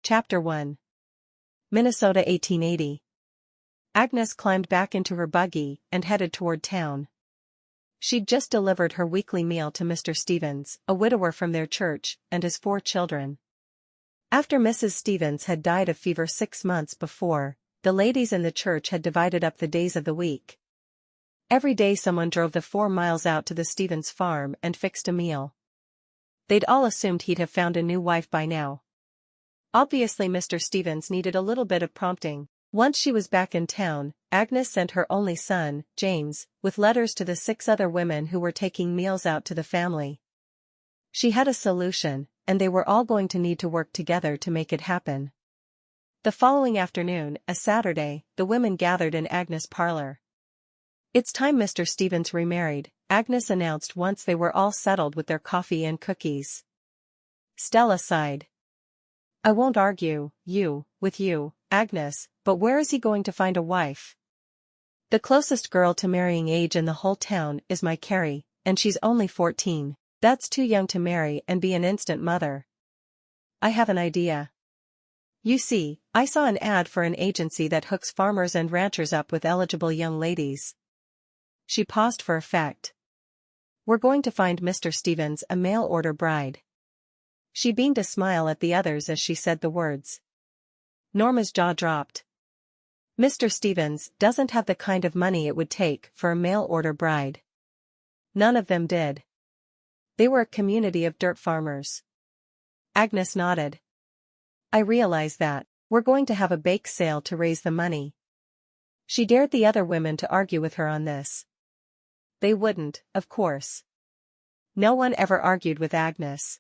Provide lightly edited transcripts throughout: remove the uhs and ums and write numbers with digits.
Chapter 1. Minnesota 1880. Agnes climbed back into her buggy and headed toward town. She'd just delivered her weekly meal to Mr. Stevens, a widower from their church, and his 4 children. After Mrs. Stevens had died of fever 6 months before, the ladies in the church had divided up the days of the week. Every day someone drove the 4 miles out to the Stevens farm and fixed a meal. They'd all assumed he'd have found a new wife by now. Obviously Mr. Stevens needed a little bit of prompting. Once she was back in town, Agnes sent her only son, James, with letters to the 6 other women who were taking meals out to the family. She had a solution, and they were all going to need to work together to make it happen. The following afternoon, a Saturday, the women gathered in Agnes' parlor. "It's time Mr. Stevens remarried," Agnes announced once they were all settled with their coffee and cookies. Stella sighed. "I won't argue with you, Agnes, but where is he going to find a wife? The closest girl to marrying age in the whole town is my Carrie, and she's only 14. That's too young to marry and be an instant mother. I have an idea. You see, I saw an ad for an agency that hooks farmers and ranchers up with eligible young ladies." She paused for effect. "We're going to find Mr. Stevens a mail-order bride." She beamed a smile at the others as she said the words. Norma's jaw dropped. Mr. Stevens doesn't have the kind of money it would take for a mail-order bride. None of them did. They were a community of dirt farmers. Agnes nodded. "I realize that. We're going to have a bake sale to raise the money." She dared the other women to argue with her on this. They wouldn't, of course. No one ever argued with Agnes.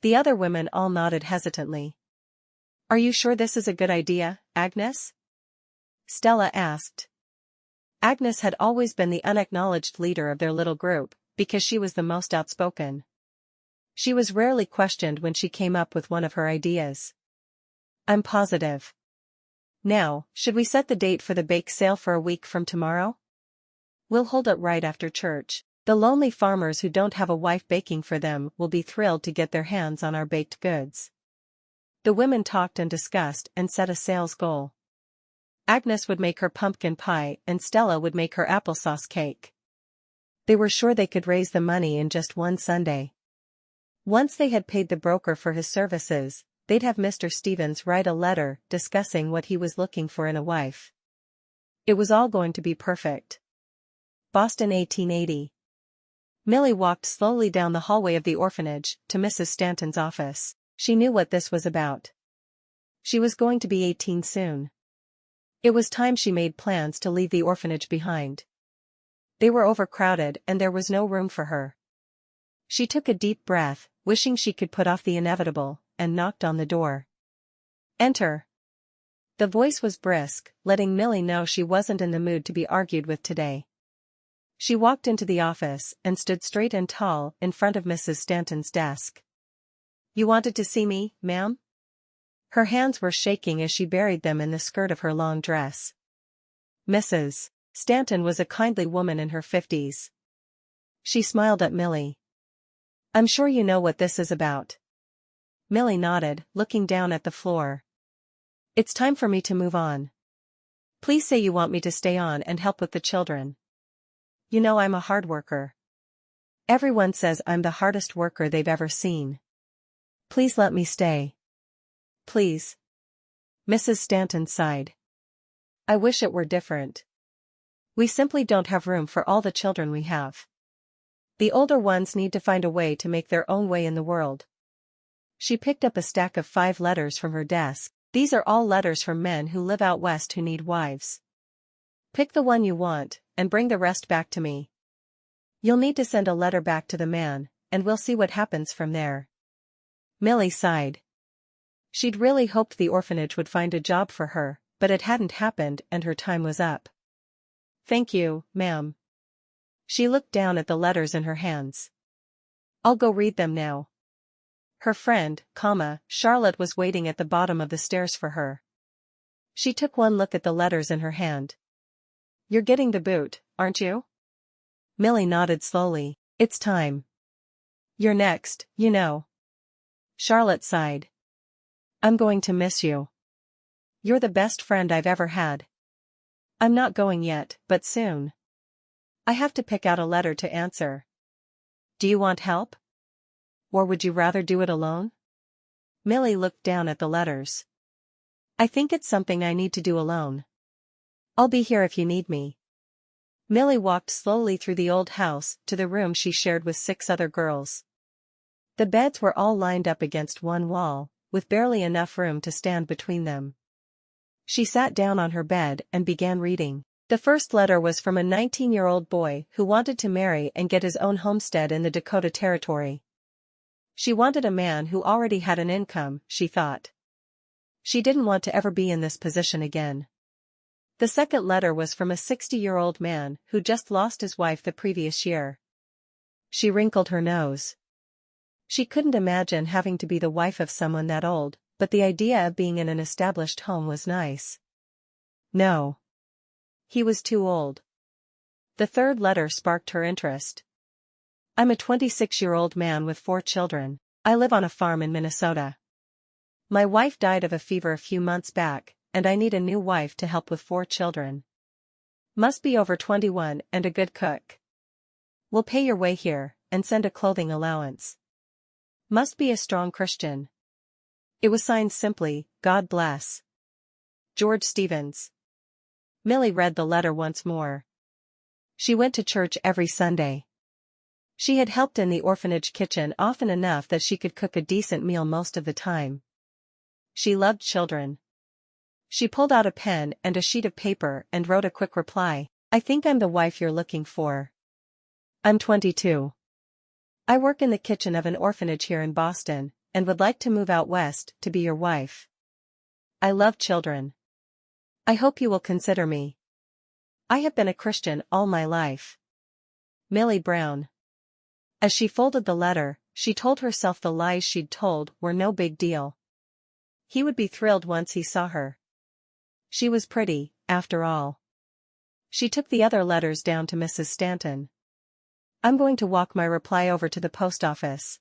The other women all nodded hesitantly. "Are you sure this is a good idea, Agnes?" Stella asked. Agnes had always been the unacknowledged leader of their little group, because she was the most outspoken. She was rarely questioned when she came up with one of her ideas. "I'm positive. Now, should we set the date for the bake sale for a week from tomorrow? We'll hold it right after church. The lonely farmers who don't have a wife baking for them will be thrilled to get their hands on our baked goods." The women talked and discussed and set a sales goal. Agnes would make her pumpkin pie and Stella would make her applesauce cake. They were sure they could raise the money in just one Sunday. Once they had paid the broker for his services, they'd have Mr. Stevens write a letter discussing what he was looking for in a wife. It was all going to be perfect. Boston 1880. Millie walked slowly down the hallway of the orphanage to Mrs. Stanton's office. She knew what this was about. She was going to be 18 soon. It was time she made plans to leave the orphanage behind. They were overcrowded and there was no room for her. She took a deep breath, wishing she could put off the inevitable, and knocked on the door. "Enter." The voice was brisk, letting Millie know she wasn't in the mood to be argued with today. She walked into the office and stood straight and tall in front of Mrs. Stanton's desk. "You wanted to see me, ma'am?" Her hands were shaking as she buried them in the skirt of her long dress. Mrs. Stanton was a kindly woman in her 50s. She smiled at Millie. "I'm sure you know what this is about." Millie nodded, looking down at the floor. "It's time for me to move on. Please say you want me to stay on and help with the children. You know I'm a hard worker. Everyone says I'm the hardest worker they've ever seen. Please let me stay. Please." Mrs. Stanton sighed. "I wish it were different. We simply don't have room for all the children we have. The older ones need to find a way to make their own way in the world." She picked up a stack of 5 letters from her desk. "These are all letters from men who live out west who need wives. Pick the one you want, and bring the rest back to me. You'll need to send a letter back to the man, and we'll see what happens from there." Millie sighed. She'd really hoped the orphanage would find a job for her, but it hadn't happened and her time was up. "Thank you, ma'am." She looked down at the letters in her hands. "I'll go read them now." Her friend, Charlotte was waiting at the bottom of the stairs for her. She took one look at the letters in her hand. "You're getting the boot, aren't you?" Millie nodded slowly. "It's time. You're next, you know." Charlotte sighed. I'm going to miss you. You're the best friend I've ever had. I'm not going yet, but soon. I have to pick out a letter to answer. Do you want help? Or would you rather do it alone? Millie looked down at the letters. I think it's something I need to do alone. I'll be here if you need me. Millie walked slowly through the old house to the room she shared with 6 other girls. The beds were all lined up against one wall, with barely enough room to stand between them. She sat down on her bed and began reading. The first letter was from a 19-year-old boy who wanted to marry and get his own homestead in the Dakota Territory. She wanted a man who already had an income, she thought. She didn't want to ever be in this position again. The second letter was from a 60-year-old man who just lost his wife the previous year. She wrinkled her nose. She couldn't imagine having to be the wife of someone that old, but the idea of being in an established home was nice. No. He was too old. The third letter sparked her interest. I'm a 26-year-old man with 4 children. I live on a farm in Minnesota. My wife died of a fever a few months back, and I need a new wife to help with 4 children. Must be over 21 and a good cook. Will pay your way here, and send a clothing allowance. Must be a strong Christian. It was signed simply, God bless. George Stevens. Millie read the letter once more. She went to church every Sunday. She had helped in the orphanage kitchen often enough that she could cook a decent meal most of the time. She loved children. She pulled out a pen and a sheet of paper and wrote a quick reply. I think I'm the wife you're looking for. I'm 22. I work in the kitchen of an orphanage here in Boston, and would like to move out west to be your wife. I love children. I hope you will consider me. I have been a Christian all my life. Millie Brown. As she folded the letter, she told herself the lies she'd told were no big deal. He would be thrilled once he saw her. She was pretty, after all. She took the other letters down to Mrs. Stanton. I'm going to walk my reply over to the post office.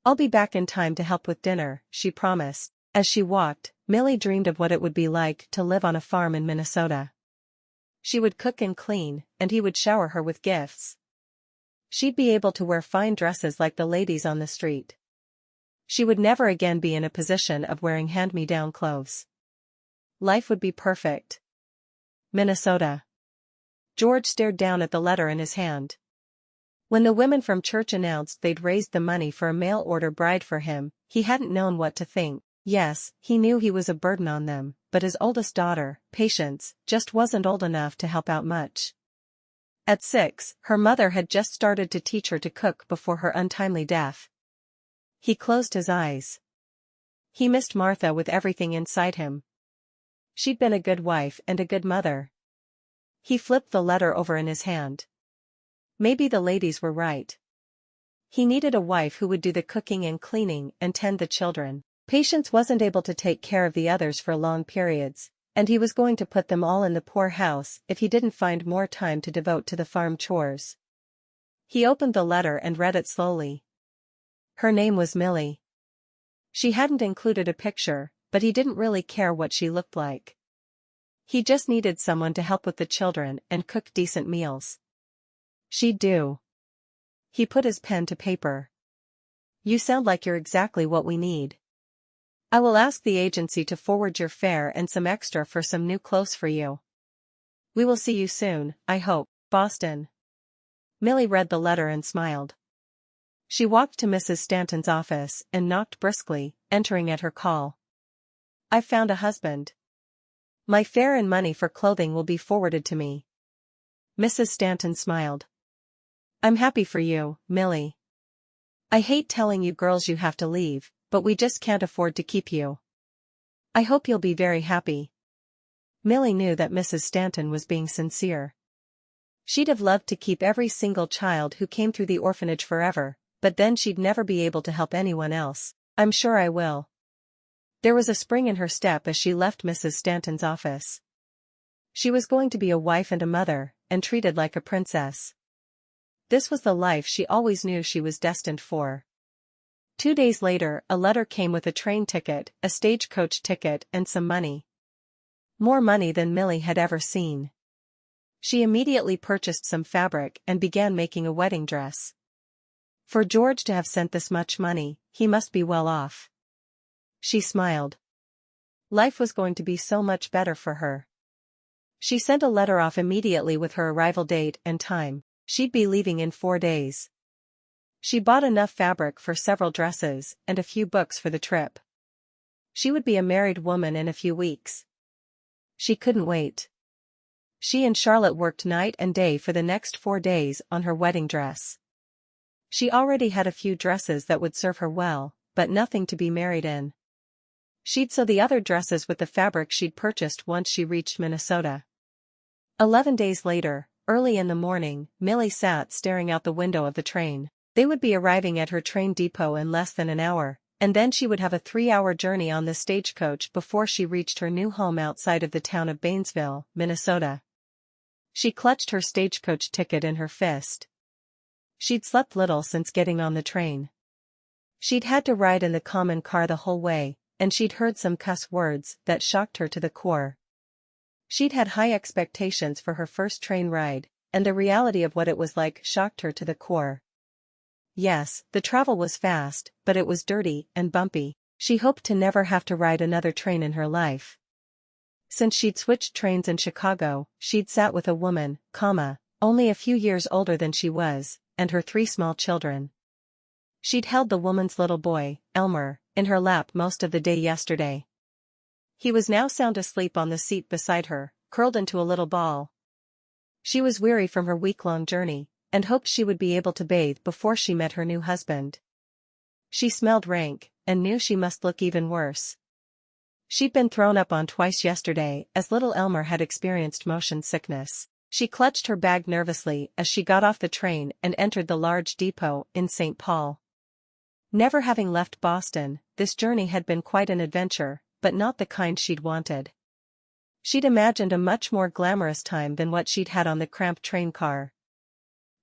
I'll be back in time to help with dinner, she promised. As she walked, Millie dreamed of what it would be like to live on a farm in Minnesota. She would cook and clean, and he would shower her with gifts. She'd be able to wear fine dresses like the ladies on the street. She would never again be in a position of wearing hand-me-down clothes. Life would be perfect. Minnesota. George stared down at the letter in his hand. When the women from church announced they'd raised the money for a mail-order bride for him, he hadn't known what to think. Yes, he knew he was a burden on them, but his oldest daughter, Patience, just wasn't old enough to help out much. At 6, her mother had just started to teach her to cook before her untimely death. He closed his eyes. He missed Martha with everything inside him. She'd been a good wife and a good mother. He flipped the letter over in his hand. Maybe the ladies were right. He needed a wife who would do the cooking and cleaning and tend the children. Patience wasn't able to take care of the others for long periods, and he was going to put them all in the poor house if he didn't find more time to devote to the farm chores. He opened the letter and read it slowly. Her name was Millie. She hadn't included a picture, but he didn't really care what she looked like. He just needed someone to help with the children and cook decent meals. She'd do. He put his pen to paper. You sound like you're exactly what we need. I will ask the agency to forward your fare and some extra for some new clothes for you. We will see you soon, I hope, Boston. Millie read the letter and smiled. She walked to Mrs. Stanton's office and knocked briskly, entering at her call. I've found a husband. My fare and money for clothing will be forwarded to me. Mrs. Stanton smiled. I'm happy for you, Millie. I hate telling you girls you have to leave, but we just can't afford to keep you. I hope you'll be very happy. Millie knew that Mrs. Stanton was being sincere. She'd have loved to keep every single child who came through the orphanage forever, but then she'd never be able to help anyone else. I'm sure I will. There was a spring in her step as she left Mrs. Stanton's office. She was going to be a wife and a mother, and treated like a princess. This was the life she always knew she was destined for. 2 days later, a letter came with a train ticket, a stagecoach ticket, and some money. More money than Millie had ever seen. She immediately purchased some fabric and began making a wedding dress. For George to have sent this much money, he must be well off. She smiled. Life was going to be so much better for her. She sent a letter off immediately with her arrival date and time. She'd be leaving in 4 days. She bought enough fabric for several dresses and a few books for the trip. She would be a married woman in a few weeks. She couldn't wait. She and Charlotte worked night and day for the next 4 days on her wedding dress. She already had a few dresses that would serve her well, but nothing to be married in. She'd sew the other dresses with the fabric she'd purchased once she reached Minnesota. 11 days later, early in the morning, Millie sat staring out the window of the train. They would be arriving at her train depot in less than an hour, and then she would have a 3-hour journey on the stagecoach before she reached her new home outside of the town of Baynesville, Minnesota. She clutched her stagecoach ticket in her fist. She'd slept little since getting on the train. She'd had to ride in the common car the whole way, and she'd heard some cuss words that shocked her to the core. She'd had high expectations for her first train ride, and the reality of what it was like shocked her to the core. Yes, the travel was fast, but it was dirty and bumpy. She hoped to never have to ride another train in her life. Since she'd switched trains in Chicago, she'd sat with a woman, only a few years older than she was, and her 3 small children. She'd held the woman's little boy, Elmer, in her lap most of the day yesterday. He was now sound asleep on the seat beside her, curled into a little ball. She was weary from her week-long journey, and hoped she would be able to bathe before she met her new husband. She smelled rank, and knew she must look even worse. She'd been thrown up on twice yesterday as little Elmer had experienced motion sickness. She clutched her bag nervously as she got off the train and entered the large depot in St. Paul. Never having left Boston, this journey had been quite an adventure, but not the kind she'd wanted. She'd imagined a much more glamorous time than what she'd had on the cramped train car.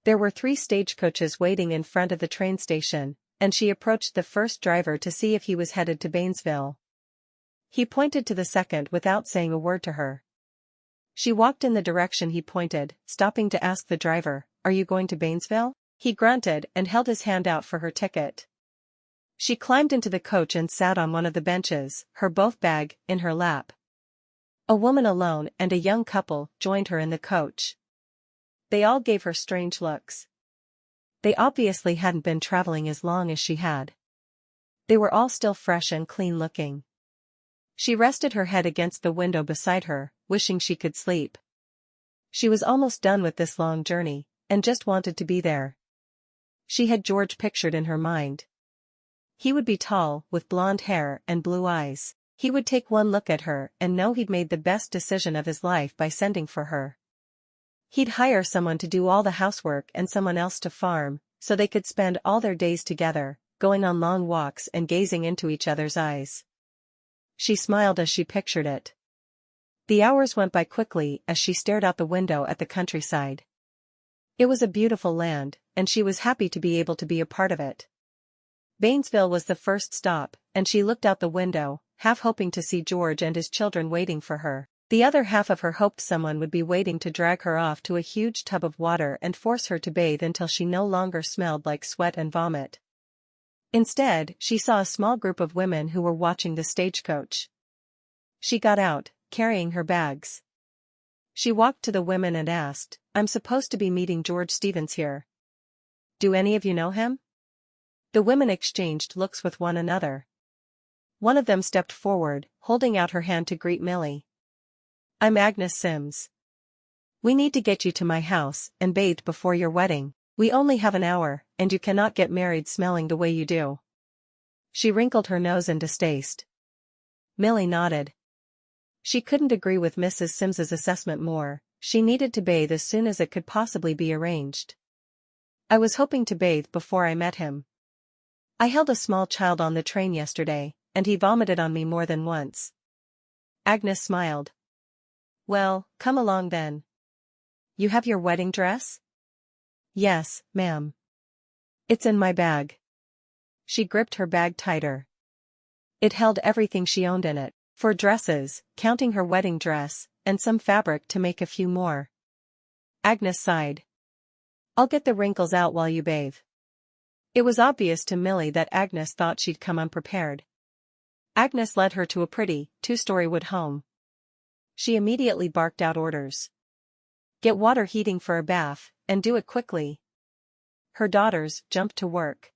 There were 3 stagecoaches waiting in front of the train station, and she approached the first driver to see if he was headed to Baynesville. He pointed to the second without saying a word to her. She walked in the direction he pointed, stopping to ask the driver, "Are you going to Baynesville?" He grunted and held his hand out for her ticket. She climbed into the coach and sat on one of the benches, her both bag in her lap. A woman alone and a young couple joined her in the coach. They all gave her strange looks. They obviously hadn't been traveling as long as she had. They were all still fresh and clean looking. She rested her head against the window beside her, wishing she could sleep. She was almost done with this long journey, and just wanted to be there. She had George pictured in her mind. He would be tall, with blonde hair and blue eyes. He would take one look at her and know he'd made the best decision of his life by sending for her. He'd hire someone to do all the housework and someone else to farm, so they could spend all their days together, going on long walks and gazing into each other's eyes. She smiled as she pictured it. The hours went by quickly as she stared out the window at the countryside. It was a beautiful land, and she was happy to be able to be a part of it. Baynesville was the first stop, and she looked out the window, half hoping to see George and his children waiting for her. The other half of her hoped someone would be waiting to drag her off to a huge tub of water and force her to bathe until she no longer smelled like sweat and vomit. Instead, she saw a small group of women who were watching the stagecoach. She got out, carrying her bags. She walked to the women and asked, "I'm supposed to be meeting George Stevens here. Do any of you know him?" The women exchanged looks with one another. One of them stepped forward, holding out her hand to greet Millie. "I'm Agnes Sims. We need to get you to my house and bathed before your wedding. We only have an hour, and you cannot get married smelling the way you do." She wrinkled her nose in distaste. Millie nodded. She couldn't agree with Mrs. Sims's assessment more. She needed to bathe as soon as it could possibly be arranged. "I was hoping to bathe before I met him. I held a small child on the train yesterday, and he vomited on me more than once." Agnes smiled. "Well, come along then. You have your wedding dress?" "Yes, ma'am. It's in my bag." She gripped her bag tighter. It held everything she owned in it, 4 dresses, counting her wedding dress, and some fabric to make a few more. Agnes sighed. I'll get the wrinkles out while you bathe. It was obvious to Millie that Agnes thought she'd come unprepared. Agnes led her to a pretty, 2-story wood home. She immediately barked out orders. Get water heating for a bath, and do it quickly. Her daughters jumped to work.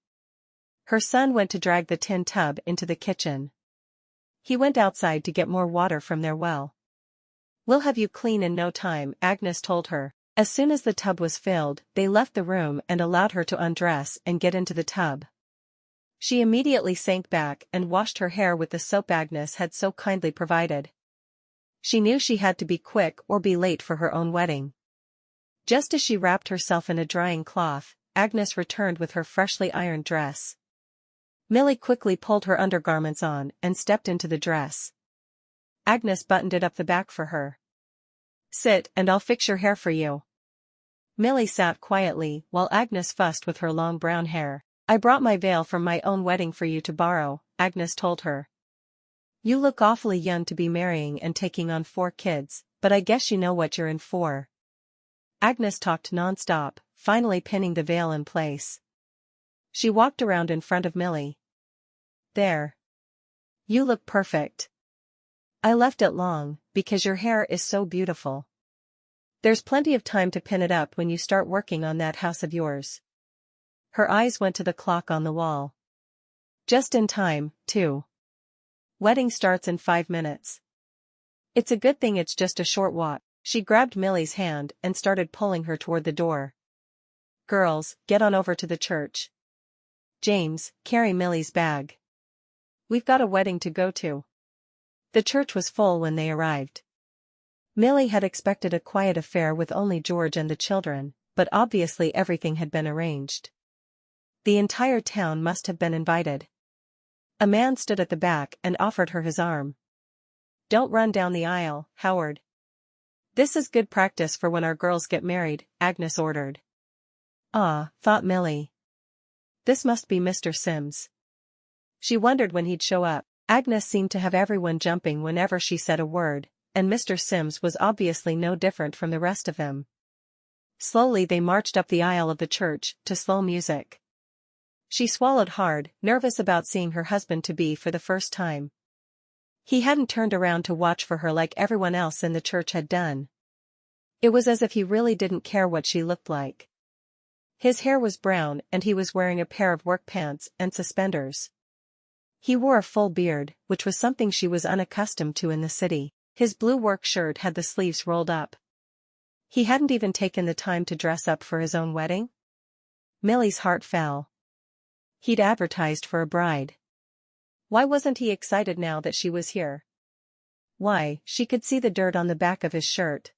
Her son went to drag the tin tub into the kitchen. He went outside to get more water from their well. We'll have you clean in no time, Agnes told her. As soon as the tub was filled, they left the room and allowed her to undress and get into the tub. She immediately sank back and washed her hair with the soap Agnes had so kindly provided. She knew she had to be quick or be late for her own wedding. Just as she wrapped herself in a drying cloth, Agnes returned with her freshly ironed dress. Millie quickly pulled her undergarments on and stepped into the dress. Agnes buttoned it up the back for her. Sit and I'll fix your hair for you. Millie sat quietly while Agnes fussed with her long brown hair. I brought my veil from my own wedding for you to borrow, Agnes told her. You look awfully young to be marrying and taking on 4 kids, but I guess you know what you're in for. Agnes talked non-stop, finally pinning the veil in place. She walked around in front of Millie. There. You look perfect. I left it long, because your hair is so beautiful. There's plenty of time to pin it up when you start working on that house of yours. Her eyes went to the clock on the wall. Just in time, too. Wedding starts in 5 minutes. It's a good thing it's just a short walk. She grabbed Millie's hand and started pulling her toward the door. Girls, get on over to the church. James, carry Millie's bag. We've got a wedding to go to. The church was full when they arrived. Millie had expected a quiet affair with only George and the children, but obviously everything had been arranged. The entire town must have been invited. A man stood at the back and offered her his arm. Don't run down the aisle, Howard. This is good practice for when our girls get married, Agnes ordered. Ah, thought Millie. This must be Mr. Sims. She wondered when he'd show up. Agnes seemed to have everyone jumping whenever she said a word, and Mr. Sims was obviously no different from the rest of them. Slowly they marched up the aisle of the church to slow music. She swallowed hard, nervous about seeing her husband-to-be for the first time. He hadn't turned around to watch for her like everyone else in the church had done. It was as if he really didn't care what she looked like. His hair was brown and he was wearing a pair of work pants and suspenders. He wore a full beard, which was something she was unaccustomed to in the city. His blue work shirt had the sleeves rolled up. He hadn't even taken the time to dress up for his own wedding? Millie's heart fell. He'd advertised for a bride. Why wasn't he excited now that she was here? Why, she could see the dirt on the back of his shirt.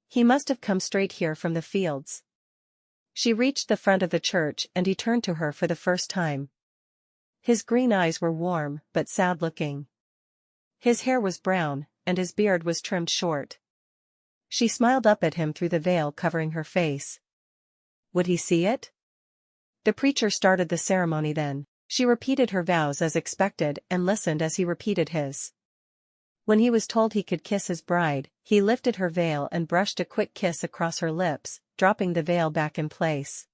He must have come straight here from the fields. She reached the front of the church and he turned to her for the first time. His green eyes were warm, but sad-looking. His hair was brown, and his beard was trimmed short. She smiled up at him through the veil covering her face. Would he see it? The preacher started the ceremony then. She repeated her vows as expected and listened as he repeated his. When he was told he could kiss his bride, he lifted her veil and brushed a quick kiss across her lips, dropping the veil back in place.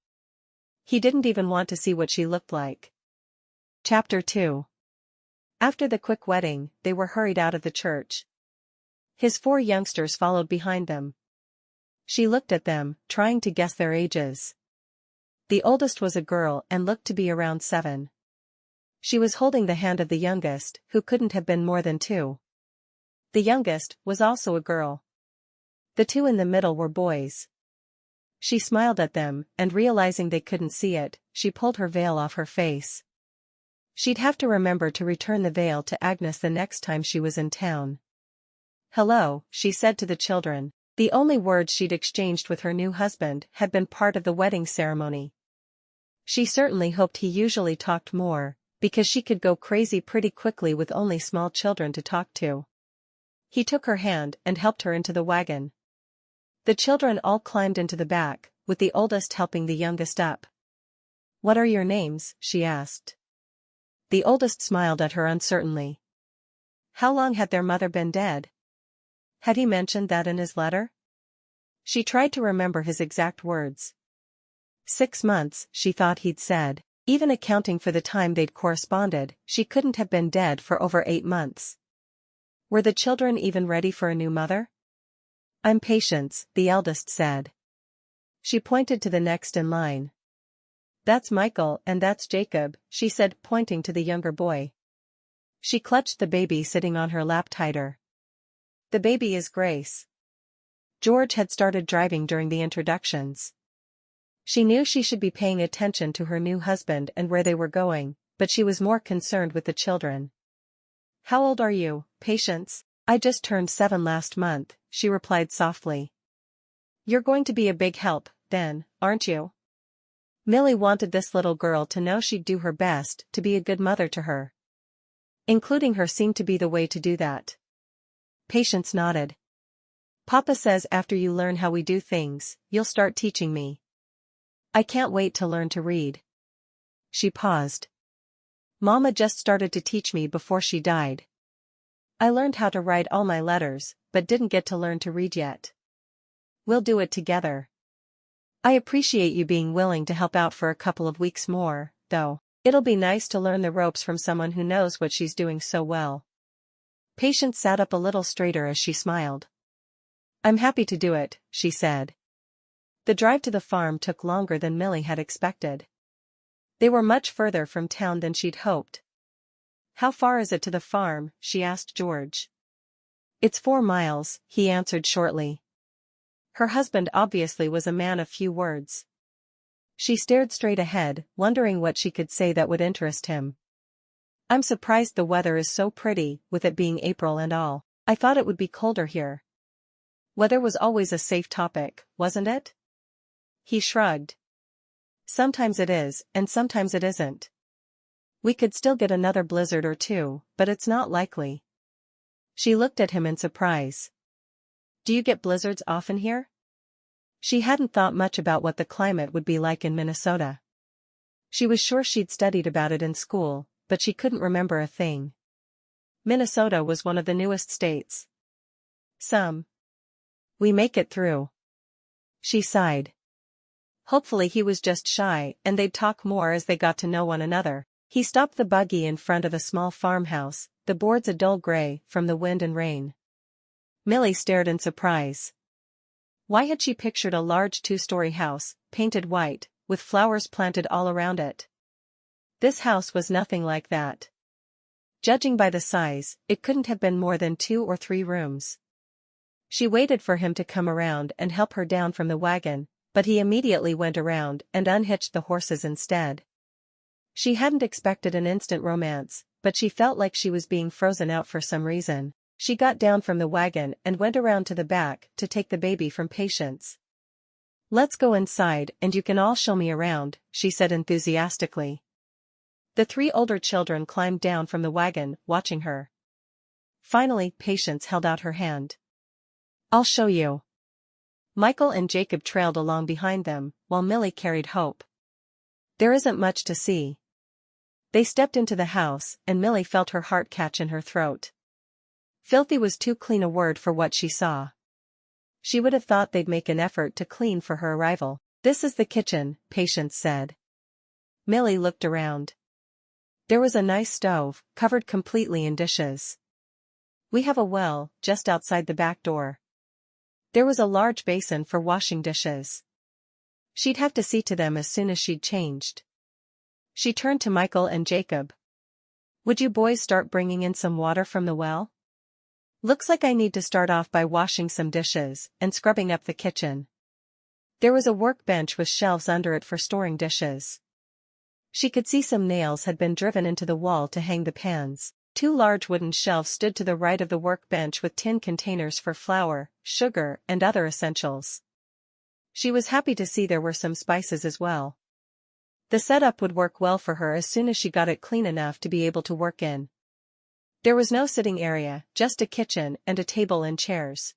He didn't even want to see what she looked like. Chapter 2. After the quick wedding, they were hurried out of the church. His 4 youngsters followed behind them. She looked at them, trying to guess their ages. The oldest was a girl and looked to be around 7. She was holding the hand of the youngest, who couldn't have been more than 2. The youngest was also a girl. The 2 in the middle were boys. She smiled at them, and realizing they couldn't see it, she pulled her veil off her face. She'd have to remember to return the veil to Agnes the next time she was in town. Hello, she said to the children. The only words she'd exchanged with her new husband had been part of the wedding ceremony. She certainly hoped he usually talked more, because she could go crazy pretty quickly with only small children to talk to. He took her hand and helped her into the wagon. The children all climbed into the back, with the oldest helping the youngest up. What are your names? She asked. The oldest smiled at her uncertainly. How long had their mother been dead? Had he mentioned that in his letter? She tried to remember his exact words. 6 months, she thought he'd said. Even accounting for the time they'd corresponded, she couldn't have been dead for over 8 months. Were the children even ready for a new mother? I'm Patience, the eldest said. She pointed to the next in line. That's Michael and that's Jacob, she said, pointing to the younger boy. She clutched the baby sitting on her lap tighter. The baby is Grace. George had started driving during the introductions. She knew she should be paying attention to her new husband and where they were going, but she was more concerned with the children. How old are you, Patience? I just turned 7 last month, she replied softly. You're going to be a big help, then, aren't you? Millie wanted this little girl to know she'd do her best to be a good mother to her. Including her seemed to be the way to do that. Patience nodded. Papa says after you learn how we do things, you'll start teaching me. I can't wait to learn to read. She paused. Mama just started to teach me before she died. I learned how to write all my letters, but didn't get to learn to read yet. We'll do it together. I appreciate you being willing to help out for a couple of weeks more, though. It'll be nice to learn the ropes from someone who knows what she's doing so well. Patience sat up a little straighter as she smiled. I'm happy to do it, she said. The drive to the farm took longer than Millie had expected. They were much further from town than she'd hoped. How far is it to the farm? She asked George. It's 4 miles, he answered shortly. Her husband obviously was a man of few words. She stared straight ahead, wondering what she could say that would interest him. I'm surprised the weather is so pretty, with it being April and all. I thought it would be colder here. Weather was always a safe topic, wasn't it? He shrugged. Sometimes it is, and sometimes it isn't. We could still get another blizzard or two, but it's not likely. She looked at him in surprise. Do you get blizzards often here? She hadn't thought much about what the climate would be like in Minnesota. She was sure she'd studied about it in school, but she couldn't remember a thing. Minnesota was one of the newest states. Some. We make it through. She sighed. Hopefully he was just shy and they'd talk more as they got to know one another. He stopped the buggy in front of a small farmhouse, the boards a dull gray from the wind and rain. Millie stared in surprise. Why had she pictured a large 2-story house, painted white, with flowers planted all around it? This house was nothing like that. Judging by the size, it couldn't have been more than 2 or 3 rooms. She waited for him to come around and help her down from the wagon, but he immediately went around and unhitched the horses instead. She hadn't expected an instant romance, but she felt like she was being frozen out for some reason. She got down from the wagon and went around to the back to take the baby from Patience. Let's go inside and you can all show me around, she said enthusiastically. The 3 older children climbed down from the wagon, watching her. Finally, Patience held out her hand. I'll show you. Michael and Jacob trailed along behind them, while Millie carried Hope. There isn't much to see. They stepped into the house, and Millie felt her heart catch in her throat. Filthy was too clean a word for what she saw. She would have thought they'd make an effort to clean for her arrival. This is the kitchen, Patience said. Millie looked around. There was a nice stove, covered completely in dishes. We have a well, just outside the back door. There was a large basin for washing dishes. She'd have to see to them as soon as she'd changed. She turned to Michael and Jacob. Would you boys start bringing in some water from the well? Looks like I need to start off by washing some dishes and scrubbing up the kitchen. There was a workbench with shelves under it for storing dishes. She could see some nails had been driven into the wall to hang the pans. 2 large wooden shelves stood to the right of the workbench with tin containers for flour, sugar, and other essentials. She was happy to see there were some spices as well. The setup would work well for her as soon as she got it clean enough to be able to work in. There was no sitting area, just a kitchen and a table and chairs.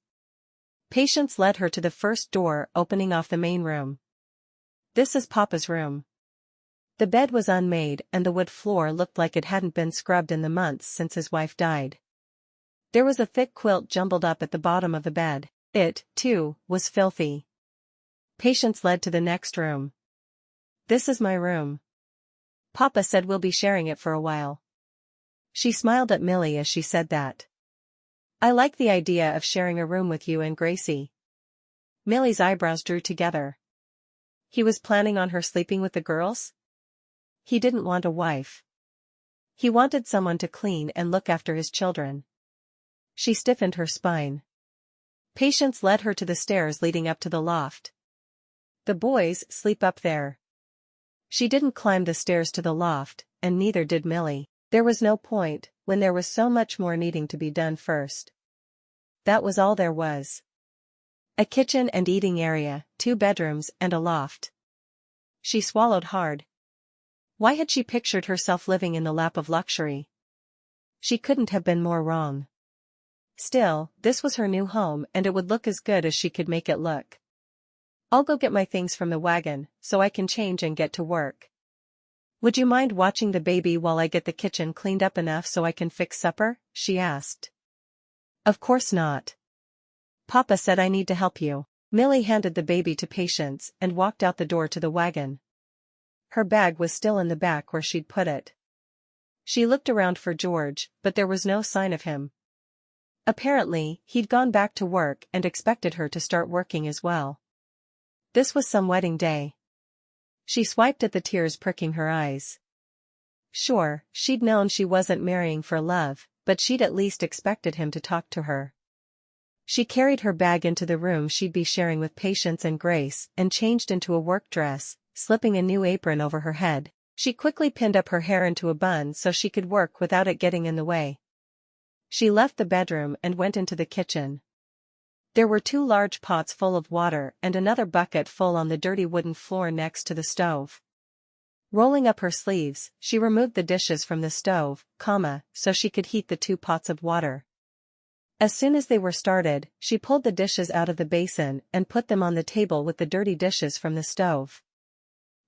Patience led her to the first door opening off the main room. This is Papa's room. The bed was unmade and the wood floor looked like it hadn't been scrubbed in the months since his wife died. There was a thick quilt jumbled up at the bottom of the bed. It, too, was filthy. Patience led to the next room. "This is my room. Papa said we'll be sharing it for a while." She smiled at Millie as she said that. "I like the idea of sharing a room with you and Gracie." Millie's eyebrows drew together. He was planning on her sleeping with the girls? He didn't want a wife. He wanted someone to clean and look after his children. She stiffened her spine. Patience led her to the stairs leading up to the loft. "The boys sleep up there." She didn't climb the stairs to the loft, and neither did Millie. There was no point, when there was so much more needing to be done first. That was all there was. A kitchen and eating area, 2 bedrooms and a loft. She swallowed hard. Why had she pictured herself living in the lap of luxury? She couldn't have been more wrong. Still, this was her new home and it would look as good as she could make it look. "I'll go get my things from the wagon, so I can change and get to work. Would you mind watching the baby while I get the kitchen cleaned up enough so I can fix supper?" she asked. "Of course not. Papa said I need to help you." Millie handed the baby to Patience and walked out the door to the wagon. Her bag was still in the back where she'd put it. She looked around for George, but there was no sign of him. Apparently, he'd gone back to work and expected her to start working as well. This was some wedding day. She swiped at the tears pricking her eyes. Sure, she'd known she wasn't marrying for love, but she'd at least expected him to talk to her. She carried her bag into the room she'd be sharing with Patience and Grace and changed into a work dress, slipping a new apron over her head. She quickly pinned up her hair into a bun so she could work without it getting in the way. She left the bedroom and went into the kitchen. There were 2 large pots full of water and another bucket full on the dirty wooden floor next to the stove. Rolling up her sleeves, she removed the dishes from the stove, so she could heat the 2 pots of water. As soon as they were started, she pulled the dishes out of the basin and put them on the table with the dirty dishes from the stove.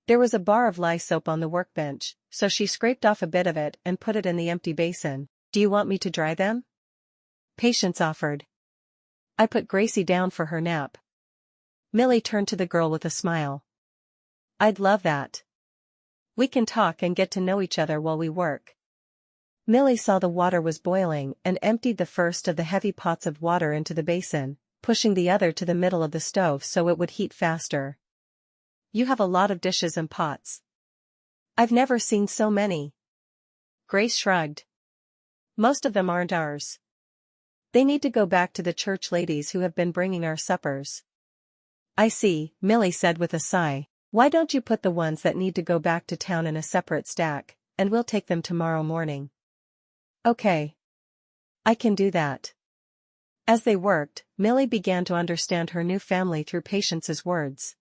There was a bar of lye soap on the workbench, so she scraped off a bit of it and put it in the empty basin. "Do you want me to dry them?" Patience offered. "I put Gracie down for her nap." Millie turned to the girl with a smile. "I'd love that. We can talk and get to know each other while we work." Millie saw the water was boiling and emptied the first of the heavy pots of water into the basin, pushing the other to the middle of the stove so it would heat faster. "You have a lot of dishes and pots." "I've never seen so many." Grace shrugged. "Most of them aren't ours. They need to go back to the church ladies who have been bringing our suppers." "I see," Millie said with a sigh. "Why don't you put the ones that need to go back to town in a separate stack, and we'll take them tomorrow morning." "Okay. I can do that." As they worked, Millie began to understand her new family through Patience's words.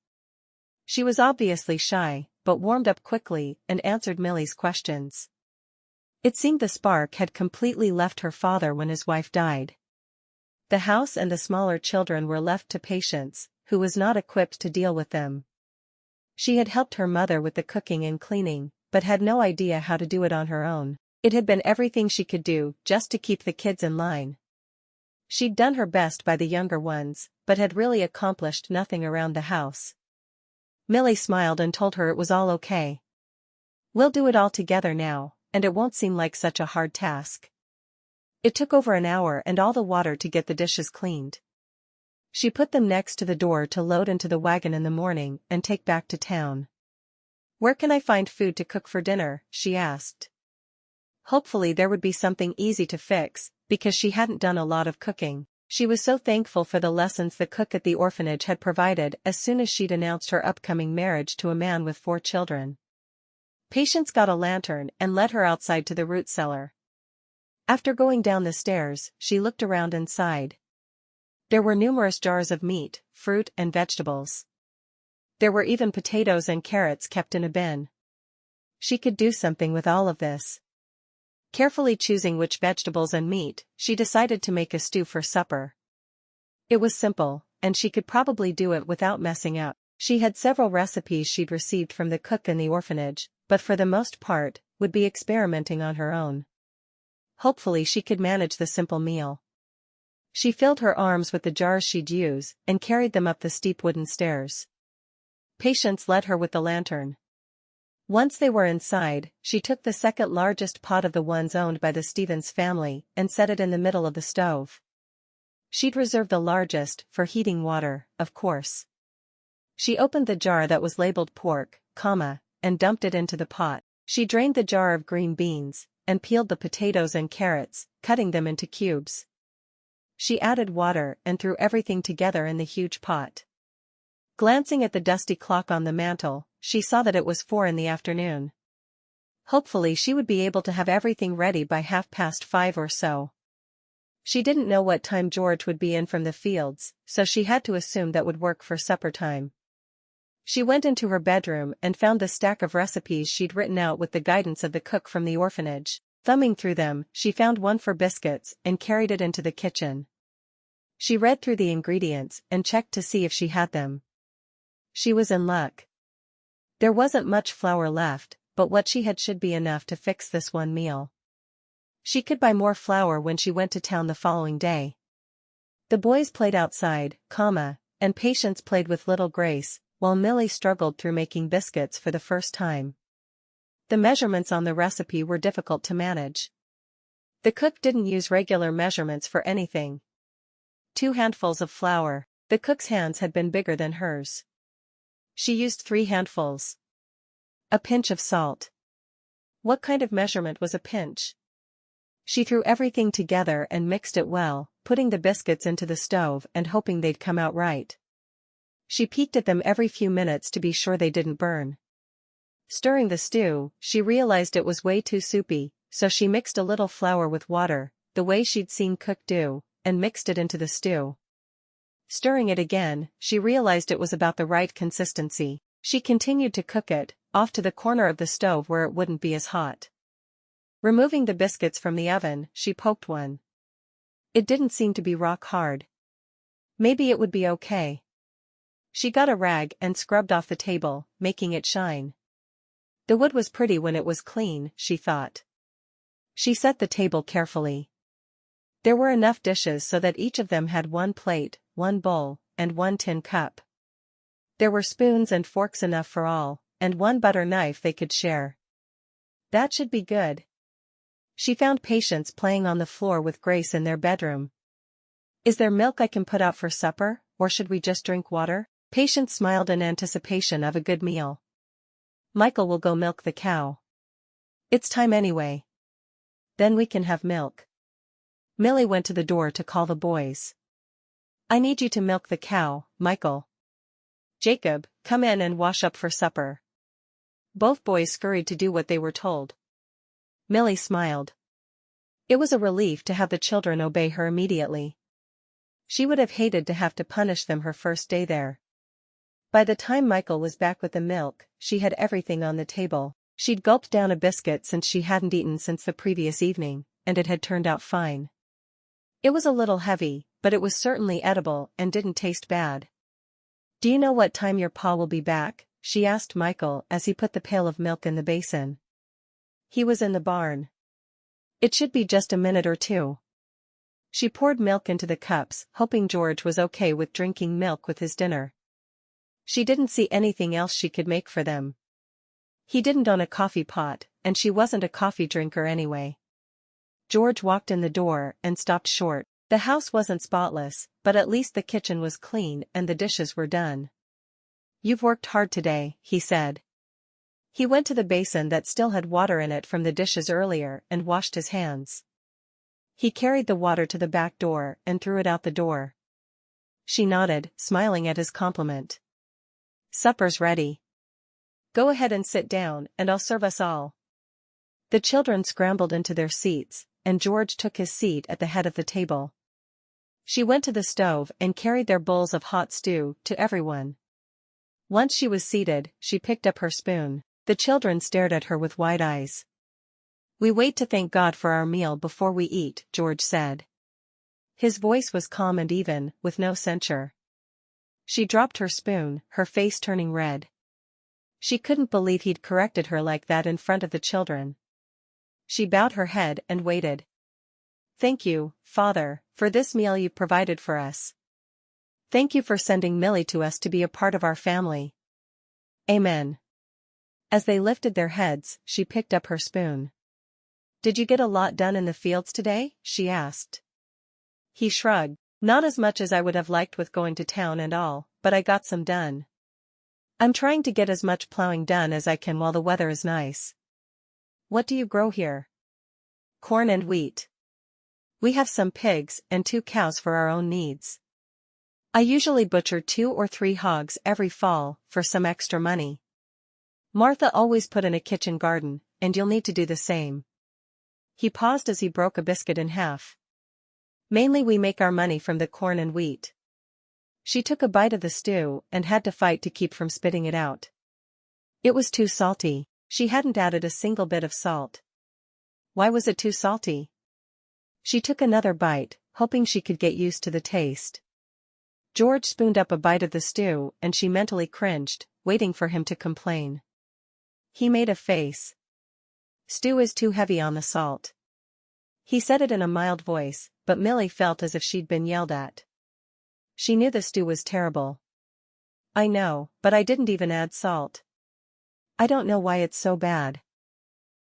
She was obviously shy, but warmed up quickly and answered Millie's questions. It seemed the spark had completely left her father when his wife died. The house and the smaller children were left to Patience, who was not equipped to deal with them. She had helped her mother with the cooking and cleaning, but had no idea how to do it on her own. It had been everything she could do just to keep the kids in line. She'd done her best by the younger ones, but had really accomplished nothing around the house. Millie smiled and told her it was all okay. "We'll do it all together now, and it won't seem like such a hard task." It took over an hour and all the water to get the dishes cleaned. She put them next to the door to load into the wagon in the morning and take back to town. "Where can I find food to cook for dinner?" she asked. Hopefully there would be something easy to fix, because she hadn't done a lot of cooking. She was so thankful for the lessons the cook at the orphanage had provided as soon as she'd announced her upcoming marriage to a man with 4 children. Patience got a lantern and led her outside to the root cellar. After going down the stairs, she looked around and sighed. There were numerous jars of meat, fruit and vegetables. There were even potatoes and carrots kept in a bin. She could do something with all of this. Carefully choosing which vegetables and meat, she decided to make a stew for supper. It was simple, and she could probably do it without messing up. She had several recipes she'd received from the cook in the orphanage, but for the most part, would be experimenting on her own. Hopefully she could manage the simple meal. She filled her arms with the jars she'd use and carried them up the steep wooden stairs. Patience led her with the lantern. Once they were inside, she took the second largest pot of the ones owned by the Stevens family and set it in the middle of the stove. She'd reserved the largest for heating water, of course. She opened the jar that was labeled pork, and dumped it into the pot. She drained the jar of green beans and peeled the potatoes and carrots, cutting them into cubes. She added water and threw everything together in the huge pot. Glancing at the dusty clock on the mantel, she saw that it was 4 p.m. Hopefully she would be able to have everything ready by 5:30 or so. She didn't know what time George would be in from the fields, so she had to assume that would work for supper time. She went into her bedroom and found the stack of recipes she'd written out with the guidance of the cook from the orphanage. Thumbing through them, she found one for biscuits and carried it into the kitchen. She read through the ingredients and checked to see if she had them. She was in luck. There wasn't much flour left, but what she had should be enough to fix this one meal. She could buy more flour when she went to town the following day. The boys played outside, and Patience played with little Grace, while Millie struggled through making biscuits for the first time. The measurements on the recipe were difficult to manage. The cook didn't use regular measurements for anything. 2 handfuls of flour. The cook's hands had been bigger than hers. She used 3 handfuls. A pinch of salt. What kind of measurement was a pinch? She threw everything together and mixed it well, putting the biscuits into the stove and hoping they'd come out right. She peeked at them every few minutes to be sure they didn't burn. Stirring the stew, she realized it was way too soupy, so she mixed a little flour with water, the way she'd seen cook do, and mixed it into the stew. Stirring it again, she realized it was about the right consistency. She continued to cook it, off to the corner of the stove where it wouldn't be as hot. Removing the biscuits from the oven, she poked one. It didn't seem to be rock hard. Maybe it would be okay. She got a rag and scrubbed off the table, making it shine. The wood was pretty when it was clean, she thought. She set the table carefully. There were enough dishes so that each of them had 1 plate, 1 bowl, and 1 tin cup. There were spoons and forks enough for all, and 1 butter knife they could share. That should be good. She found Patience playing on the floor with Grace in their bedroom. Is there milk I can put out for supper, or should we just drink water? Patience smiled in anticipation of a good meal. Michael will go milk the cow. It's time anyway. Then we can have milk. Millie went to the door to call the boys. I need you to milk the cow, Michael. Jacob, come in and wash up for supper. Both boys scurried to do what they were told. Millie smiled. It was a relief to have the children obey her immediately. She would have hated to have to punish them her first day there. By the time Michael was back with the milk, she had everything on the table. She'd gulped down a biscuit since she hadn't eaten since the previous evening, and it had turned out fine. It was a little heavy, but it was certainly edible and didn't taste bad. Do you know what time your pa will be back? She asked Michael as he put the pail of milk in the basin. He was in the barn. It should be just a minute or 2. She poured milk into the cups, hoping George was okay with drinking milk with his dinner. She didn't see anything else she could make for them. He didn't own a coffee pot, and she wasn't a coffee drinker anyway. George walked in the door and stopped short. The house wasn't spotless, but at least the kitchen was clean and the dishes were done. You've worked hard today, he said. He went to the basin that still had water in it from the dishes earlier and washed his hands. He carried the water to the back door and threw it out the door. She nodded, smiling at his compliment. Supper's ready. Go ahead and sit down and I'll serve us all. The children scrambled into their seats, and George took his seat at the head of the table. She went to the stove and carried their bowls of hot stew to everyone. Once she was seated, she picked up her spoon. The children stared at her with wide eyes. We wait to thank God for our meal before we eat, George said. His voice was calm and even, with no censure. She dropped her spoon, her face turning red. She couldn't believe he'd corrected her like that in front of the children. She bowed her head and waited. "Thank you, Father, for this meal you provided for us. Thank you for sending Millie to us to be a part of our family. Amen." As they lifted their heads, she picked up her spoon. "Did you get a lot done in the fields today?" she asked. He shrugged. "Not as much as I would have liked with going to town and all, but I got some done. I'm trying to get as much plowing done as I can while the weather is nice." "What do you grow here?" "Corn and wheat. We have some pigs and 2 cows for our own needs. I usually butcher 2 or 3 hogs every fall, for some extra money. Martha always put in a kitchen garden, and you'll need to do the same." He paused as he broke a biscuit in half. "Mainly we make our money from the corn and wheat." She took a bite of the stew and had to fight to keep from spitting it out. It was too salty. She hadn't added a single bit of salt. Why was it too salty? She took another bite, hoping she could get used to the taste. George spooned up a bite of the stew and she mentally cringed, waiting for him to complain. He made a face. "Stew is too heavy on the salt." He said it in a mild voice, but Millie felt as if she'd been yelled at. She knew the stew was terrible. "I know, but I didn't even add salt. I don't know why it's so bad."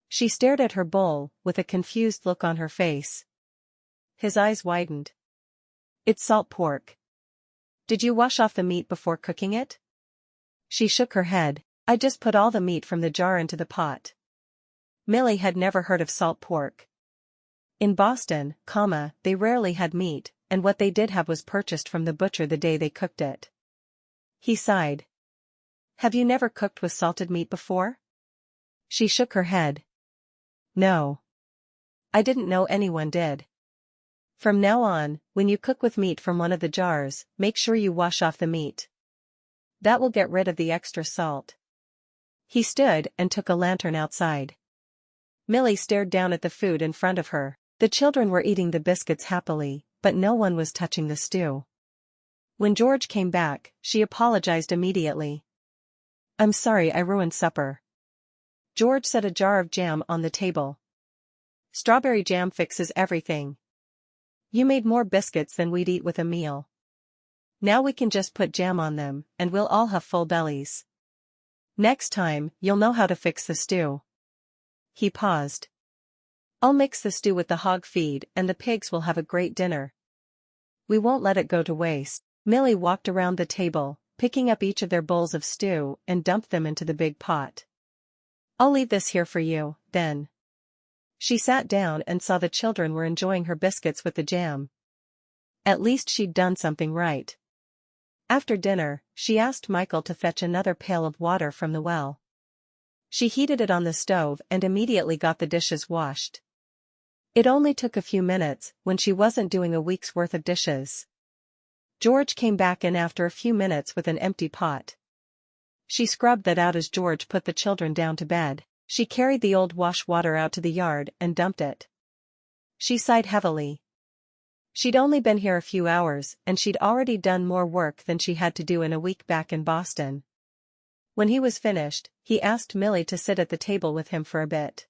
She stared at her bowl, with a confused look on her face. His eyes widened. "It's salt pork. Did you wash off the meat before cooking it?" She shook her head. "I just put all the meat from the jar into the pot." Millie had never heard of salt pork. In Boston, they rarely had meat, and what they did have was purchased from the butcher the day they cooked it. He sighed. "Have you never cooked with salted meat before?" She shook her head. "No. I didn't know anyone did. From now on, when you cook with meat from one of the jars, make sure you wash off the meat. That will get rid of the extra salt." He stood and took a lantern outside. Millie stared down at the food in front of her. The children were eating the biscuits happily, but no one was touching the stew. When George came back, she apologized immediately. "I'm sorry I ruined supper." George set a jar of jam on the table. "Strawberry jam fixes everything. You made more biscuits than we'd eat with a meal. Now we can just put jam on them, and we'll all have full bellies. Next time, you'll know how to fix the stew." He paused. "I'll mix the stew with the hog feed and the pigs will have a great dinner. We won't let it go to waste." Millie walked around the table, picking up each of their bowls of stew and dumped them into the big pot. "I'll leave this here for you, then." She sat down and saw the children were enjoying her biscuits with the jam. At least she'd done something right. After dinner, she asked Michael to fetch another pail of water from the well. She heated it on the stove and immediately got the dishes washed. It only took a few minutes when she wasn't doing a week's worth of dishes. George came back in after a few minutes with an empty pot. She scrubbed that out as George put the children down to bed. She carried the old wash water out to the yard and dumped it. She sighed heavily. She'd only been here a few hours and she'd already done more work than she had to do in a week back in Boston. When he was finished, he asked Millie to sit at the table with him for a bit.